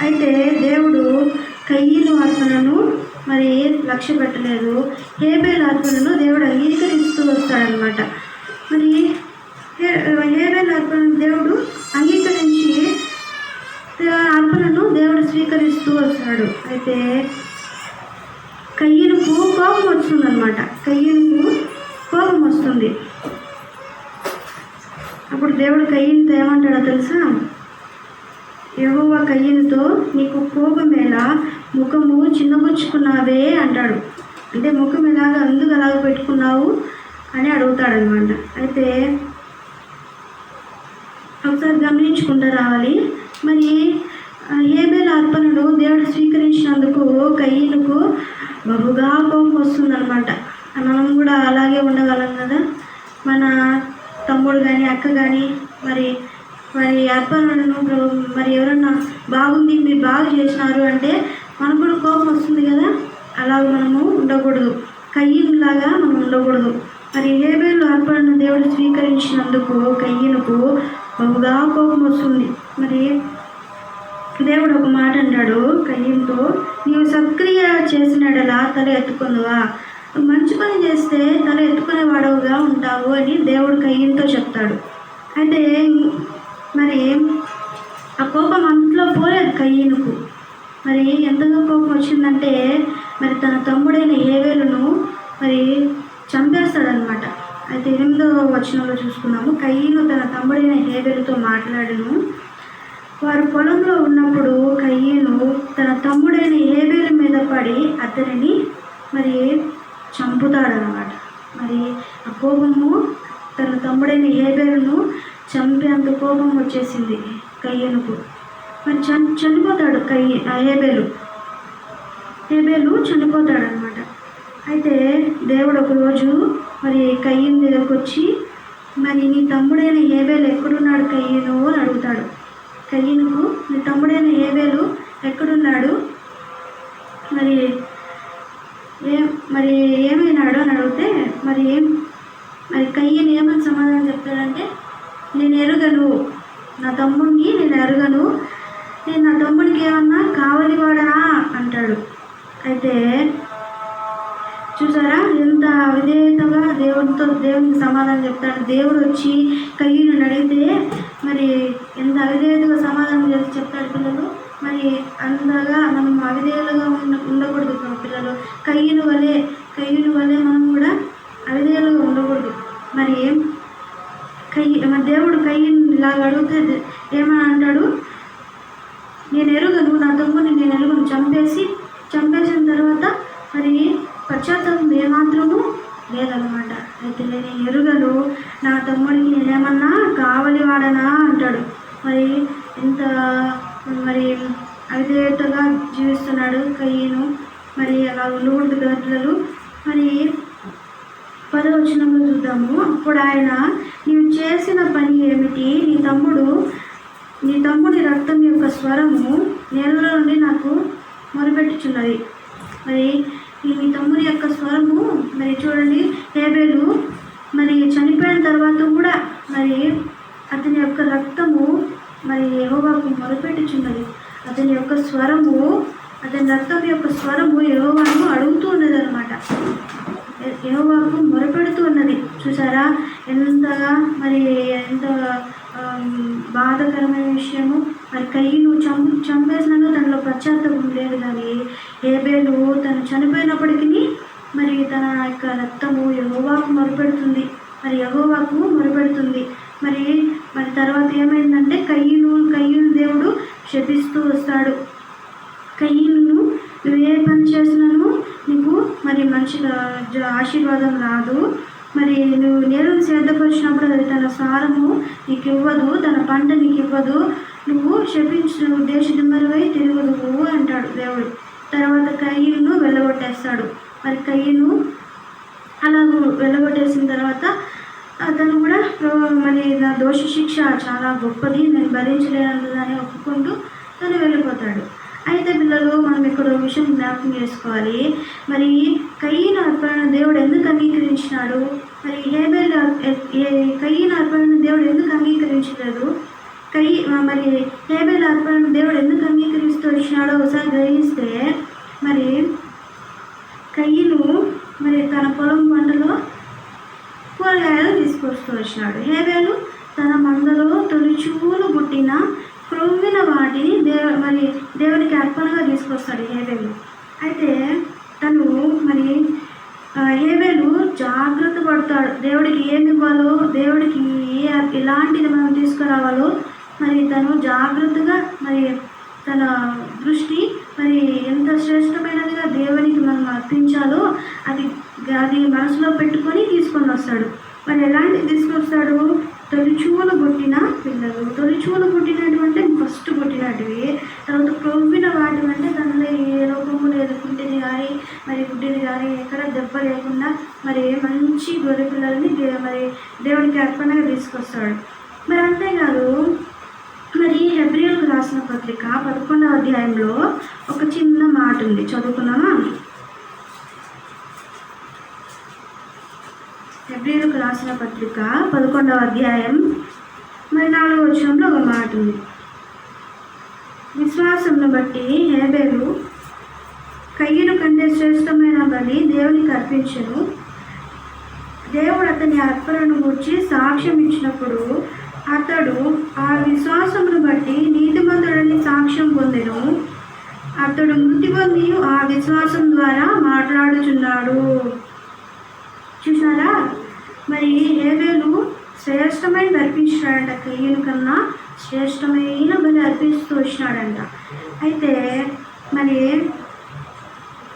అయితే దేవుడు కయ్యను అర్పణను మరి లక్ష్య పెట్టలేదు. హేబేలు అర్పణను దేవుడు అంగీకరిస్తూ వస్తాడనమాట. మరి హేబేలు అర్పణను దేవుడు అంగీకరించి అర్పణను దేవుడు స్వీకరిస్తూ వస్తాడు. అయితే కయ్యనుకు కోపం వస్తుందన్నమాట. కయ్యనుకు కోపం వస్తుంది. అప్పుడు దేవుడు కయ్యనుతో ఏమంటాడో తెలుసా? యెహోవా కయ్యనుతో, నీకు కోపమేలా, ముఖము చిన్నబుచ్చుకున్నావే అంటాడు. అంటే ముఖం అందుకు అలాగ పెట్టుకున్నావు అని అడుగుతాడనమాట. అయితే ఒకసారి గమనించుకుంటూ రావాలి. మరి హేబేలు అర్పణను దేవుడు స్వీకరించినందుకు కయ్యనుకు బహుగా కోపం వస్తుందన్నమాట. మనం కూడా అలాగే ఉండగలం కదా. మన తమ్ముడు కానీ అక్క కానీ మరి అర్పణను మరి ఎవరన్నా బాగుంది, మీరు బాగా చేసినారు అంటే మనకు కూడా కోపం వస్తుంది కదా. అలాగ మనము ఉండకూడదు, కయ్యనులాగా మనం ఉండకూడదు. మరి హేబేలు అర్పణను దేవుడు స్వీకరించినందుకు కయ్యనుకు బహుగా కోపం వస్తుంది. మరి దేవుడు ఒక మాట అంటాడు కయ్యనుతో, నీవు సత్క్రియ చేసినడలా తల ఎత్తుకొనువా, మంచి పని చేస్తే తల ఎత్తుకునే వాడవుగా ఉంటావు అని దేవుడు కయ్యనుతో చెప్తాడు. అయితే మరి ఆ కోపం అంతలో పోలేదు కయ్యనుకు. మరి ఎంతగా కోపం వచ్చిందంటే మరి తన తమ్ముడైన హేబేలును మరి చంపేస్తాడనమాట. అయితే 8వ వచనంలో చూసుకున్నాము. కయ్యను తన తమ్ముడైన హేబేలుతో మాట్లాడను. వారు పొలంలో ఉన్నప్పుడు కయ్యను తన తమ్ముడైన హేబేలు మీద పడి అతనిని మరి చంపుతాడనమాట. మరి ఆ కోపము తన తమ్ముడైన హేబేలును చంపేంత కోపం వచ్చేసింది కయ్యనుకు. మరి చనిపోతాడు హేబేలు చనిపోతాడనమాట. అయితే దేవుడు ఒకరోజు మరి కయ్యను దగ్గరకు వచ్చి, మరి నీ తమ్ముడైన హేబేలు ఎక్కడున్నాడు కయ్యను అని అడుగుతాడు. కయ్యనుకు నీ తమ్ముడైన హేబేలు ఎక్కడున్నాడు, మరి ఏమైనాడు అని అడిగితే మరి కయ్యను ఏమని సమాధానం చెప్తాడంటే, నేను ఎరుగను, నా తమ్ముడిని నేను ఎరుగను, నేను నా తమ్ముడికి ఏమన్నా కావలివాడనా అంటాడు. అయితే చూసారా ఎంత విధేయతగా దేవునికి సమాధానం చెప్తాడు. దేవుడు వచ్చి కయ్యను అడిగితే మరి ఎంత అవిధేయతగా సమాధానం చేసి చెప్తాడు పిల్లలు. మరి అందగా మనం అవిధేయులుగా ఉండకూడదు. పిల్లలు కయ్యను వలె మనం కూడా అవిధేయులుగా ఉండకూడదు. మరి దేవుడు కయ్యను ఇలాగ అడిగితే ఏమని అంటాడు? నేను ఎరుగను, నా తమ్ముడిని నేను ఎరుగను. చంపేసిన తర్వాత మరి పశ్చాత్తాపం ఏమాత్రము లేదన్నమాట. అయితే నేను ఎరుగను, నా తమ్ముడికి నేనేమన్నా కావలి వాడనా అంటాడు. మరి ఎంత అవిధేయతగా జీవిస్తున్నాడు కయ్యను. మరి అలా ఉండకూడదు పిల్లలు. మరి 10వ వచనంలో చూద్దాము. అప్పుడు ఆయన, నీవు చేసిన పని ఏమిటి? నీ తమ్ముడి రక్తం యొక్క స్వరము నేలలో నుండి నాకు మొరపెట్టుచున్నది. మరి నీ తమ్ముడి యొక్క స్వరము, మరి చూడండి, హేబేలు మరి చనిపోయిన తర్వాత కూడా మరి అతని యొక్క రక్తము మరి యెహోవాకు మొరపెట్టుచున్నది. అతని రక్తం యొక్క స్వరము యెహోవాను అడుగుతూ ఉన్నది అనమాట. యెహోవాకు మొరపెడుతూ ఉన్నది. చూసారా ఎంతగా మరి ఎంత బాధాకరమైన విషయము. మరి కయ్యను చంపేసినాను, తనలో పశ్చాత్తాపం లేదు. కానీ హేబేలు తను చనిపోయినప్పటికీ మరి తన యొక్క రక్తము యెహోవాకు మొరపెడుతుంది. మరి తర్వాత ఏమైందంటే కయ్యను దేవుడు శపిస్తూ వస్తాడు. కయ్యను, నువ్వు ఏ పని చేసినాను నీకు మరి మంచిగా ఆశీర్వాదం రాదు. మరి నువ్వు నేలను సిద్ధపరిచినప్పుడు అది తన సారము నీకు ఇవ్వదు, తన పంట నీకు ఇవ్వదు. నువ్వు శపించిన దేశదిమ్మరువై తిరుగుదువు అంటాడు దేవుడు. తర్వాత కయ్యను వెళ్ళగొట్టేస్తాడు. మరి కయ్యను అలాగూ వెళ్ళగొట్టేసిన తర్వాత అతను కూడా మరి నా దోష శిక్ష చాలా గొప్పది, నేను భరించలేనని ఒప్పుకుంటూ తను వెళ్ళిపోతాడు. అయితే పిల్లలు, మనం ఇక్కడ ఒక విషయం జ్ఞాపకం చేసుకోవాలి. మరి కయ్యను అర్పణ దేవుడు ఎందుకు అంగీకరించినాడు? మరి కయ్యను అర్పణ దేవుడు ఎందుకు అంగీకరించలేదు? మరి హేబేలు అర్పణ దేవుడు ఎందుకు అంగీకరిస్తూ వచ్చినాడో ఒకసారి గ్రహిస్తే, మరి కయ్యను మరి తన పొలం పంటలో కూరగాయలు తీసుకొస్తూ వచ్చినాడు. హేబేలు తన మందలో తొలిచూలు పుట్టిన క్రొవ్విన వాటిని దేవునికి అర్పణగా తీసుకొస్తాడు హేబేలు. అయితే తను మరి హేబేలు జాగ్రత్త పడతాడు. దేవుడికి ఏమి ఇవ్వాలో, దేవుడికి ఎలాంటిది మనం తీసుకురావాలో మరి తను జాగ్రత్తగా మరి తన దృష్టి మరి ఎంత శ్రేష్టమైనదిగా దేవునికి మనం అర్పించాలో అది మనసులో పెట్టుకొని తీసుకొని వస్తాడు. మరి ఎలాంటివి తీసుకొస్తాడు? తొలిచూలు పుట్టిన పిల్లలు. తొలిచూలు పుట్టినటువంటి ఫస్ట్ పుట్టినటివి. తర్వాత క్రొవ్విన వాటి అంటే దానిలో ఏ లోపము లేదు, గుడ్డిది కానీ ఎక్కడ దెబ్బ లేకుండా మరి మంచి గొర్రె పిల్లల్ని మరి దేవుడికి అర్పణగా తీసుకొస్తాడు. మరి అంతేకాదు, మరి హెబ్రీయులకు రాసిన పత్రిక 11వ అధ్యాయంలో ఒక చిన్న మాట ఉంది, చదువుకున్నామా? హెబ్రీయులకు రాసిన పత్రిక 11వ అధ్యాయం మరి 4వ వచనంలో ఒక మాట ఉంది. విశ్వాసంను బట్టి హేబేలు కయ్యను కంటే శ్రేష్టమైన బలి దేవునికి అర్పించెను. దేవుడు అతని అర్పణను గురించి సాక్ష్యం ఇచ్చినప్పుడు అతడు ఆ విశ్వాసమును బట్టి నీతిమంతుడని సాక్ష్యం పొందెను. అతడు మృతి పొంది ఆ విశ్వాసం ద్వారా మాట్లాడుచున్నాడు. చూసారా, మరి హేబేలు శ్రేష్టమైన అర్పించినాడంట, కయ్యను కన్నా శ్రేష్టమైన బలి అర్పిస్తూ వచ్చినాడంట. అయితే మరి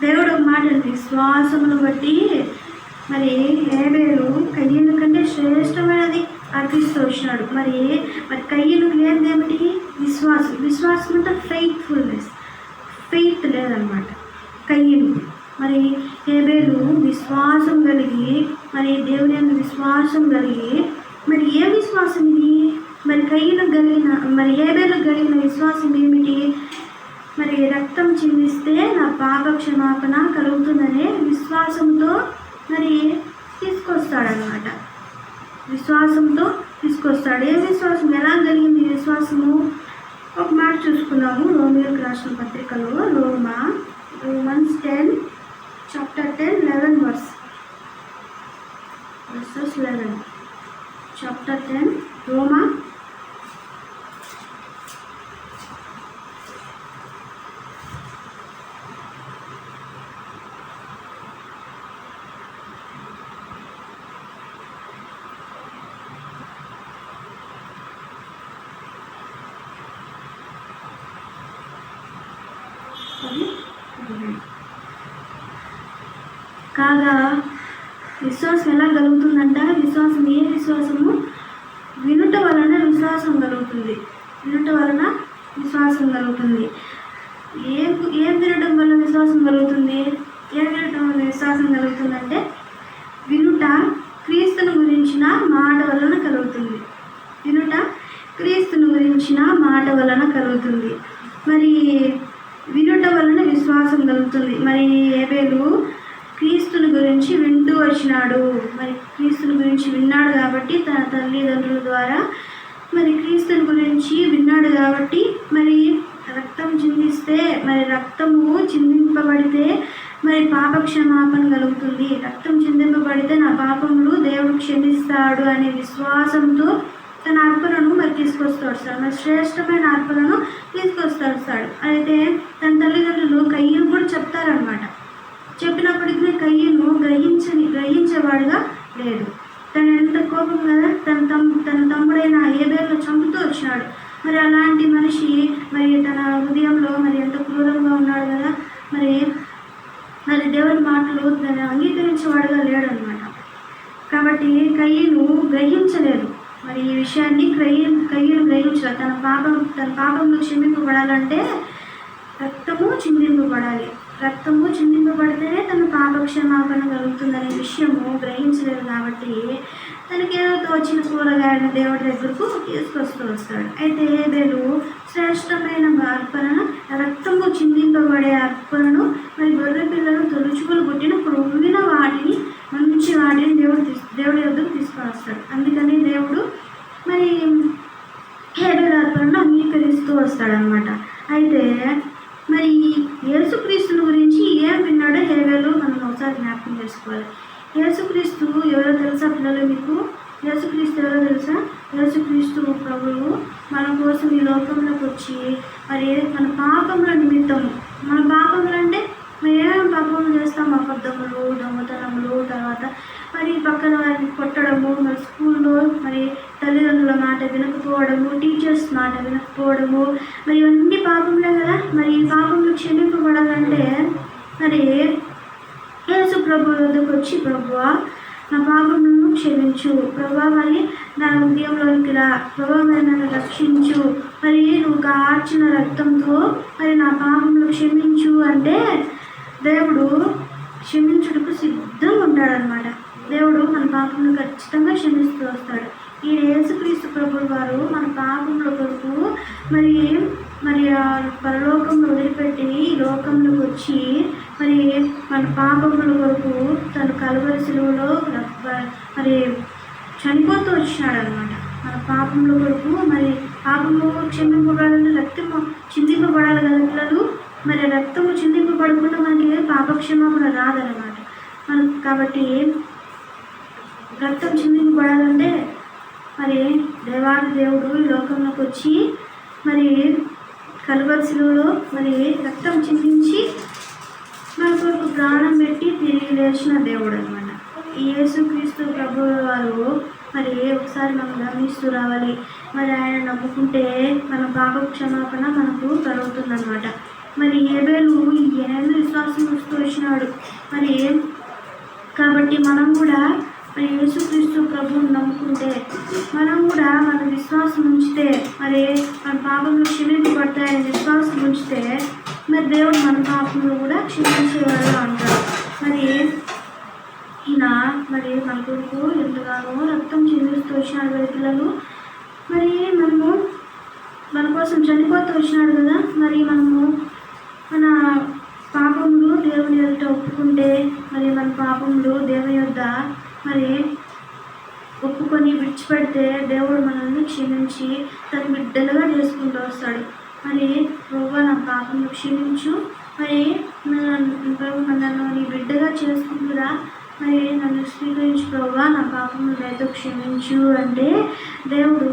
దేవుడు ఒక మాట, విశ్వాసమును బట్టి మరి హేబేలు కయ్యను కంటే శ్రేష్టమైనది అర్పిస్తూ వచ్చినాడు. మరి కయ్యనుకు లేనిది ఏమిటి? విశ్వాసం అంటే ఫెయిత్ లేదనమాట కయ్యను. మరి హేబేలు విశ్వాసం కలిగి మరి దేవుని యందు విశ్వాసం కలిగి, మరి ఏ విశ్వాసం ఇది? మరి హేబేలు కలిగిన విశ్వాసం ఏమిటి? మరి రక్తం చిందిస్తే నా పాప క్షమాపణ కలుగుతుందనే విశ్వాసంతో మరి తీసుకొస్తాడనమాట. విశ్వాసంతో తీసుకొస్తాడు. ఏ విశ్వాసం? ఎలా కలిగింది విశ్వాసము? ఒక మాట చూసుకున్నాము రోమీయులకు రాసిన పత్రికలో, Romans 10 chapter 10 11 verses 11. chapter 10 రోమా కాగా విశ్వాసం ఎలా కలుగుతుందంట? ఏ విశ్వాసము? వినుట వలన విశ్వాసం కలుగుతుంది. వినుట వలన విశ్వాసం కలుగుతుంది. ఏం వినడం వల్ల విశ్వాసం కలుగుతుంది? ఏం వినడం వల్ల విశ్వాసం కలుగుతుందంటే వినుట క్రీస్తుని గురించిన మాట వలన కలుగుతుంది. వినుట క్రీస్తుని గురించిన మాట వలన కలుగుతుంది. మరి వినుట వలన విశ్వాసం కలుగుతుంది. మరి హేబెలు క్రీస్తుని గురించి వింటూ వచ్చినాడు. మరి క్రీస్తుని గురించి విన్నాడు కాబట్టి తన తల్లిదండ్రుల ద్వారా మరి క్రీస్తుని గురించి విన్నాడు కాబట్టి మరి రక్తం చిందిస్తే, మరి రక్తము చిందింపబడితే మరి పాప క్షమాపణ కలుగుతుంది. రక్తం చిందింపబడితే నా పాపములు దేవుడు క్షమిస్తాడు అనే విశ్వాసంతో తన అర్పణను మరి తీసుకొస్తాడు సార్. మరి శ్రేష్టమైన అర్పణను తీసుకొస్తాడు సార్. అయితే తన తల్లిదండ్రులు కయ్యను కూడా చెప్తారనమాట. చెప్పినప్పటికీ కయ్యను గ్రహించేవాడుగా లేదు. తను ఎంత కోపం కదా, తన తమ్ముడైన హేబెలును చంపుతూ వచ్చినాడు. మరి అలాంటి మనిషి మరి తన హృదయంలో మరి ఎంత క్రూరంగా ఉన్నాడు కదా. మరి దేవుని మాటలు దాన్ని అంగీకరించేవాడుగా లేడు అనమాట. కాబట్టి కయ్యను గ్రహించలేదు. మరి ఈ విషయాన్ని కయ్యను గ్రహించలేదు. తన పాపంలో క్షమింపబడాలంటే రక్తము చిందింపబడాలి. రక్తము చిందింపబడితేనే తన పాప క్షమాపణ కలుగుతుందనే విషయము గ్రహించలేదు. కాబట్టి తనకేదో తోచిన కూరగాయలను దేవుడి దగ్గరకు తీసుకొస్తూ వస్తాడు. అయితే హేబెలు శ్రేష్టమైన అర్పణ, రక్తము చిందింపబడే అర్పణను మరి గొర్రె పిల్లలు తొలుచుకులు పుట్టిన క్రొవ్విన వాటిని, మంచి వాటిని దేవుడి దగ్గరకు తీసుకొని వస్తాడు. అందుకని దేవుడు మరి హేబెలు అర్పణను అంగీకరిస్తూ వస్తాడనమాట. అయితే మరి యేసుక్రీస్తుని గురించి ఏం విన్నాడో హేబెలు మనం ఒకసారి జ్ఞాపకం చేసుకోవాలి. యేసుక్రీస్తు ఎవరో తెలుసా పిల్లలు మీకు? యేసుక్రీస్తు ఎవరో తెలుసా? యేసుక్రీస్తు ప్రభువు మన కోసం ఈ లోకంలోకి వచ్చి మరి మన పాపముల నిమిత్తము, మన పాపములు అంటే మేము ఏమేమి పాపములు చేస్తాం? అబద్ధములు, దొంగతనములు, తర్వాత మరి పక్కన వారిని కొట్టడము, మరి స్కూల్లో మరి తల్లిదండ్రుల మాట వినకపోవడము, టీచర్స్ మాట వినకపోవడము, మరి ఇవన్నీ పాపములే కదా. మరి ఈ పాపములు క్షమింపబడాలంటే మరి యేసు ప్రభు వద్దకు వచ్చి, ప్రభువా నా పాపములను క్షమించు, ప్రభువా మరి నా హృదయంలోనికి రా, ప్రభువా మరి నన్ను రక్షించు, మరి నువ్వు కార్చిన రక్తంతో మరి నా పాపములు క్షమించు అంటే దేవుడు క్షమించుటకు సిద్ధంగా ఉంటాడనమాట. దేవుడు మన పాపములు ఖచ్చితంగా క్షమిస్తూ వస్తాడు. ఈ యేసుక్రీస్తు ప్రభువు వారు మన పాపముల కొరకు మరి పరలోకంలో వదిలిపెట్టి ఈ లోకంలోకి వచ్చి మరి మన పాపముల కొరకు తను కలువరి శిలువలో మరి చనిపోతూ వచ్చినాడు అనమాట. మన పాపముల కొరకు మరి పాపము క్షమింపబడాలని రక్తము చిందింపబడాలి కదా పిల్లలు. మరి రక్తము చిందింపబడకుండా మనకి పాపక్షమాపణ రాదనమాట. కాబట్టి రక్తం చిందింపబడాలంటే మరి దేవాది దేవుడు ఈ లోకంలోకి వచ్చి మరి కలువరి శిలువలో మరి రక్తం చిందించి మన కొరకు ప్రాణం పెట్టి తిరిగి లేచిన దేవుడు అనమాట. ఈ యేసుక్రీస్తు ప్రభువు వారు మరి ఒకసారి మనం గమనిస్తూ రావాలి. మరి ఆయన నమ్ముకుంటే మన పాప క్షమాపణ మనకు కలుగుతుందన్నమాట. మరి హేబెలు 8 విశ్వాసం వస్తూ వచ్చినాడు. మరి కాబట్టి మనం కూడా మరి యేసుక్రీస్తు ప్రభువుని నమ్ముకుంటే, మనం కూడా మన విశ్వాసం ఉంచితే, మరి మన పాపములు క్షమింపబడతాయని విశ్వాసం ఉంచితే మరి దేవుడు మన పాపములు కూడా క్షమించేవాడు అంటారు. మరి ఈయన మరి మన కొరకు ఎంతగానో రక్తం చిందిస్తూ వచ్చినాడు కదా పిల్లలు. మరి మన కోసం చనిపోతూ వచ్చినాడు కదా. మరి మన పాపములు దేవుని యొద్ద ఒప్పుకుంటే, మరి మన పాపములు దేవుని యొద్ద మరి ఒప్పుకొని విడిచిపెడితే దేవుడు మనల్ని క్షమించి తన బిడ్డలుగా చేసుకుంటూ వస్తాడు. మరి ప్రభువా నా పాపములు క్షమించు, మరి నన్ను నీ బిడ్డగా చేసుకుంటురా, మరి నన్ను స్వీకరించు ప్రభువా, నా పాపములు దయతో క్షమించు అంటే దేవుడు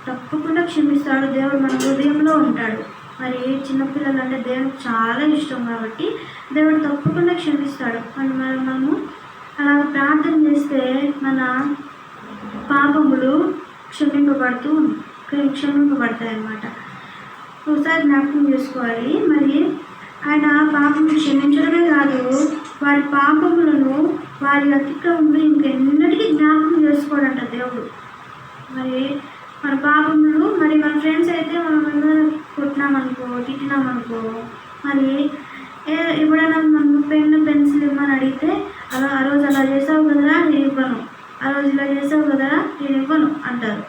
తప్పకుండా క్షమిస్తాడు. దేవుడు మన హృదయంలో ఉంటాడు. మరి చిన్నపిల్లలు అంటే దేవుడికి చాలా ఇష్టం కాబట్టి దేవుడు తప్పకుండా క్షమిస్తాడు. మనము అలా ప్రార్థన చేస్తే మన పాపములు క్షమింపబడతాయి అన్నమాట. ఒకసారి జ్ఞాపకం చేసుకోవాలి. మరి ఆయన పాపము క్షమించడమే కాదు, వారి పాపములను వారి అతిక్రమములు ఇంకెన్నటికీ జ్ఞాపకం చేసుకోడంట దేవుడు. మరి మన పాపములు మరి మన ఫ్రెండ్స్ అయితే మనం ఏమైనా కొట్టినామనుకో, తిట్టినామనుకో, మరి ఎప్పుడైనా మనం పెన్ను పెన్సిల్ ఇవ్వమని అడిగితే ఆ రోజు అలా చేసావు కదరా నేను ఇవ్వను, ఆ రోజు ఇలా చేసావు కదరా నేను ఇవ్వను అంటారు.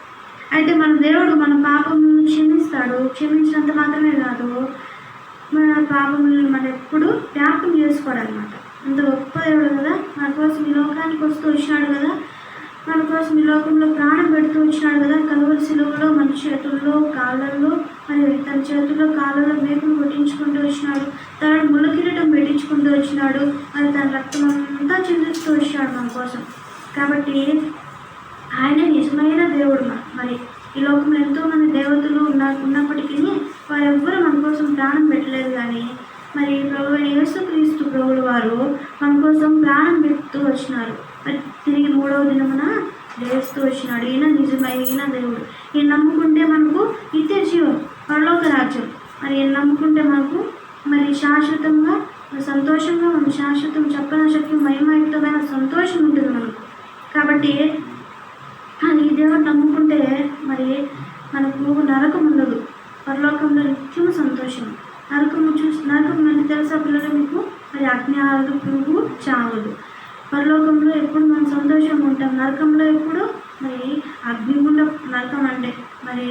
అయితే మన దేవుడు మన పాపములను క్షమిస్తాడు. క్షమించినంత మాత్రమే కాదు, మన పాపములను మనం ఎప్పుడు జ్ఞాపకం చేసుకోడు అనమాట. అంత గొప్ప దేవుడు కదా, మన కోసం ఈ లోకానికి వస్తూ వచ్చినాడు కదా, మన కోసం ఈ లోకంలో ప్రాణం పెడుతూ వచ్చినాడు కదా. కలువరి సిలువలో మన చేతుల్లో కాళ్ళల్లో మరి తన చేతుల్లో కాళ్ళలో మేకులు కొట్టించుకుంటూ వచ్చినాడు, తన ముళ్ళ కిరీటం పెట్టించుకుంటూ వచ్చినాడు, మరి తన రక్తం అంతా చిందిస్తూ వచ్చినాడు మన కోసం. కాబట్టి ఆయన నిజమైన దేవుడు. మరి ఈ లోకంలో ఎంతోమంది దేవతలు ఉన్నప్పటికీ వారెవ్వరూ మన కోసం ప్రాణం పెట్టలేదు. కానీ మరి ప్రభు యేసుక్రీస్తు ప్రభువుల వారు మన కోసం ప్రాణం పెడుతూ వచ్చినారు. మరి తిరిగి 3వ దినమున లేస్తూ వచ్చినాడు. ఈయన నిజమైన దేవుడు. ఈయన నమ్ముకుంటే మనకు నిత్య జీవం, పరలోక రాజ్యం. మరి ఈయన నమ్ముకుంటే మనకు మరి శాశ్వతంగా సంతోషంగా ఉంది. శాశ్వతం చెప్పనశక్యం మహిమయుక్తమైన సంతోషం ఉంటుంది మనకు. కాబట్టి ఈ దేవుడు నమ్ముకుంటే మరి మనకు నరకం ఉండదు, పరలోకంలో నిత్యము సంతోషం. నరకం అంటే తెలుసా పిల్లలు మీకు? మరి అగ్ని ఆరదు, పురుగు చావదు. పరలోకంలో ఎప్పుడు మనం సంతోషంగా ఉంటాం, నరకంలో ఎప్పుడు మరి అగ్నిగుండ నరకం అంటే మరి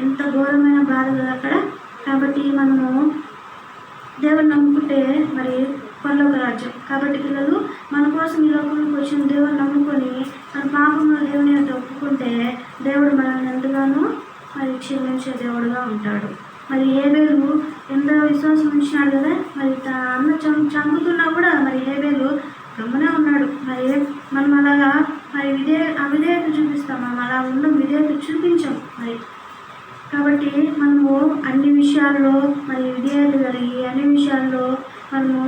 ఎంత ఘోరమైన బాధ కదా అక్కడ. కాబట్టి మనము దేవుని నమ్ముకుంటే మరి పరలోక రాజ్యం. కాబట్టి పిల్లలు మన కోసం ఈ లోకంలోకి వచ్చిన దేవుని నమ్ముకొని మన పాపంలో దేవుని అంటే ఒప్పుకుంటే దేవుడు మనల్ని ఎంతగానో మరి క్షమించే దేవుడుగా ఉంటాడు. మరి హేబేలు ఎంత విశ్వాసం ఉంచినాడు కదా, మరి తన అన్న చంపుతున్నా కూడా మరి హేబేలు గమ్మునే ఉన్నాడు. మరి మనం అలాగా మరి అవిధేయత చూపిస్తాం, మనం అలా ఉన్న విధేయత చూపించాం. మరి కాబట్టి మనము అన్ని విషయాల్లో మరి విధేయత కలిగి అన్ని విషయాల్లో మనము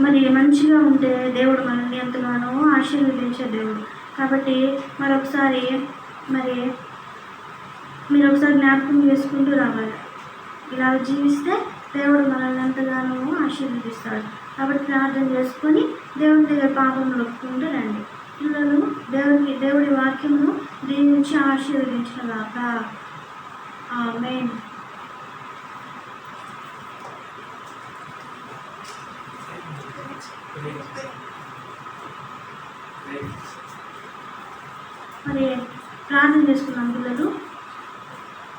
మరి మంచిగా ఉంటే దేవుడు మనల్ని ఎంతగానో ఆశీర్వదించే దేవుడు. కాబట్టి మరొకసారి మరి మీరు ఒకసారి జ్ఞాపకం చేసుకుంటూ రావాలి. ఇలా జీవిస్తే దేవుడు మనల్ని ఎంతగానో ఆశీర్వదిస్తాడు. కాబట్టి ప్రార్థన చేసుకొని దేవుని దగ్గర పాపములు ఒప్పుకుంటూ రండి. పిల్లలు దేవుడి వాక్యమును దీవించి ఆశీర్వదించినగాక. ఆమేన్. మరి ప్రార్థన చేసుకున్నాం పిల్లలు.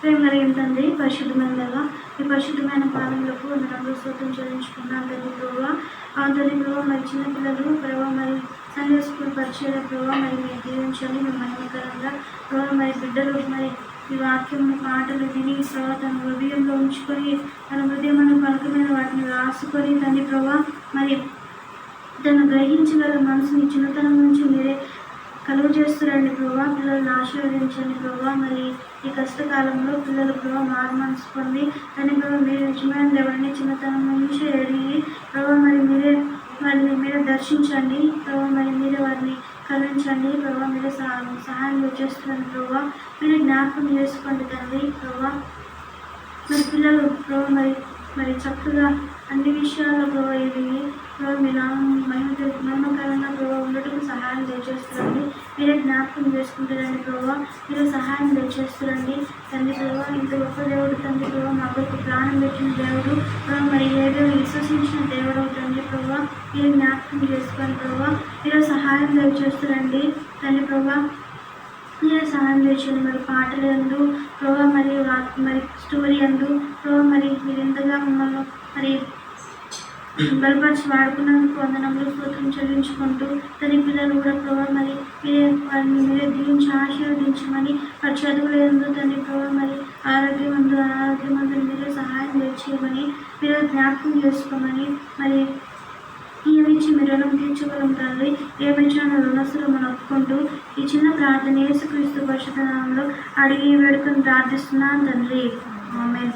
ప్రేమ కలిగిన తండ్రి, పరిశుద్ధమైనగా ఈ పరిశుద్ధమైన పాలనలకు వందనాలు స్తోత్రం చెల్లించుకున్నాను తండ్రి ప్రభువా. తండ్రి ప్రభువా, మరి చిన్నపిల్లలు ప్రభువా మరి సండే స్కూల్ పరిచయాల ప్రభువా మరి మీరు దీవించండి. మీ మహిమకరంగా ప్రభువా మరి బిడ్డలు మరి ఈ వాక్యం పాటలు విని ప్రభావ తన హృదయంలో ఉంచుకొని తన హృదయమైన పలకమైన వాటిని రాసుకొని తండ్రి ప్రభావ మరి తను గ్రహించగల మనసుని చిన్నతనం నుంచి మీరే కలుగు చేస్తురండి ప్రభావ. పిల్లల్ని ఆశీర్వదించండి ప్రభావ. మరి ఈ కష్టకాలంలో పిల్లలు ప్రభావ మారు మనసు పొంది దాని ప్రభావ మీరు నిజమైన దేవుడిని చిన్నతనం నుంచి ఎరిగి ప్రభావ మరి వారిని మీరే దర్శించండి ప్రభావ. మరి మీరే వారిని కరుణించండి ప్రభావ. మీరే సహాయం చేస్తున్నాను ప్రభావ. మీరే జ్ఞాపకం చేసుకోండి తండ్రి ప్రభావ. మరి పిల్లలు ప్రభావ మరి చక్కగా అన్ని విషయాల్లో ప్రభావ ఇవి ప్రభావ మీ నామం మహిమకరంగా ప్రభావ ఉండటం సహాయం దయచేస్తురండి. మీరే జ్ఞాపకం చేసుకుంటారండి ప్రభావ. మీరే సహాయం దయచేస్తురండి తండ్రి ప్రభావ. ఇంత గొప్ప దేవుడు తండ్రి ప్రభావ, మా కొరకు ప్రాణం పెట్టిన దేవుడు ప్రభావ. మరి ఏదో విశ్వసించిన దేవుడు అవుతుంది ప్రభావ. మీరే జ్ఞాపకం చేసుకోండి ప్రభావ. మీరే సహాయం దయచేస్తురండి తండ్రి ప్రభావ. మీరే సహాయం చేయండి. మరి పాటలు ఎందు ప్రభావ మరి స్టోరీ ఎందు ప్రభావ మరి మీరు ఎంతగా మమ్మల్ని మరి బలపరిచి వాడుకున్నందుకు వందనములు స్తోత్రం చెల్లించుకుంటూ తల్లి పిల్లలు కూడా ప్రభావ మరి మీరే దీవించి ఆశీర్వదించమని వారి చదువులు ఎందు తండ్రి ప్రభావ మరి అనారోగ్యమందు మీరే సహాయం చేయమని మీరే జ్ఞాపకం చేసుకోమని మరి ఏమిచ్చి మీరు రుణం తీర్చగలం తండ్రి. ఏమిచ్చిన రుణస్తులు మనం ఒప్పుకుంటూ ఈ చిన్న ప్రార్థన యేసుక్రీస్తు పరిశుద్ధ నామములో అడిగి వేడుకొని ప్రార్థిస్తున్నాను తండ్రి. ఆమేన్.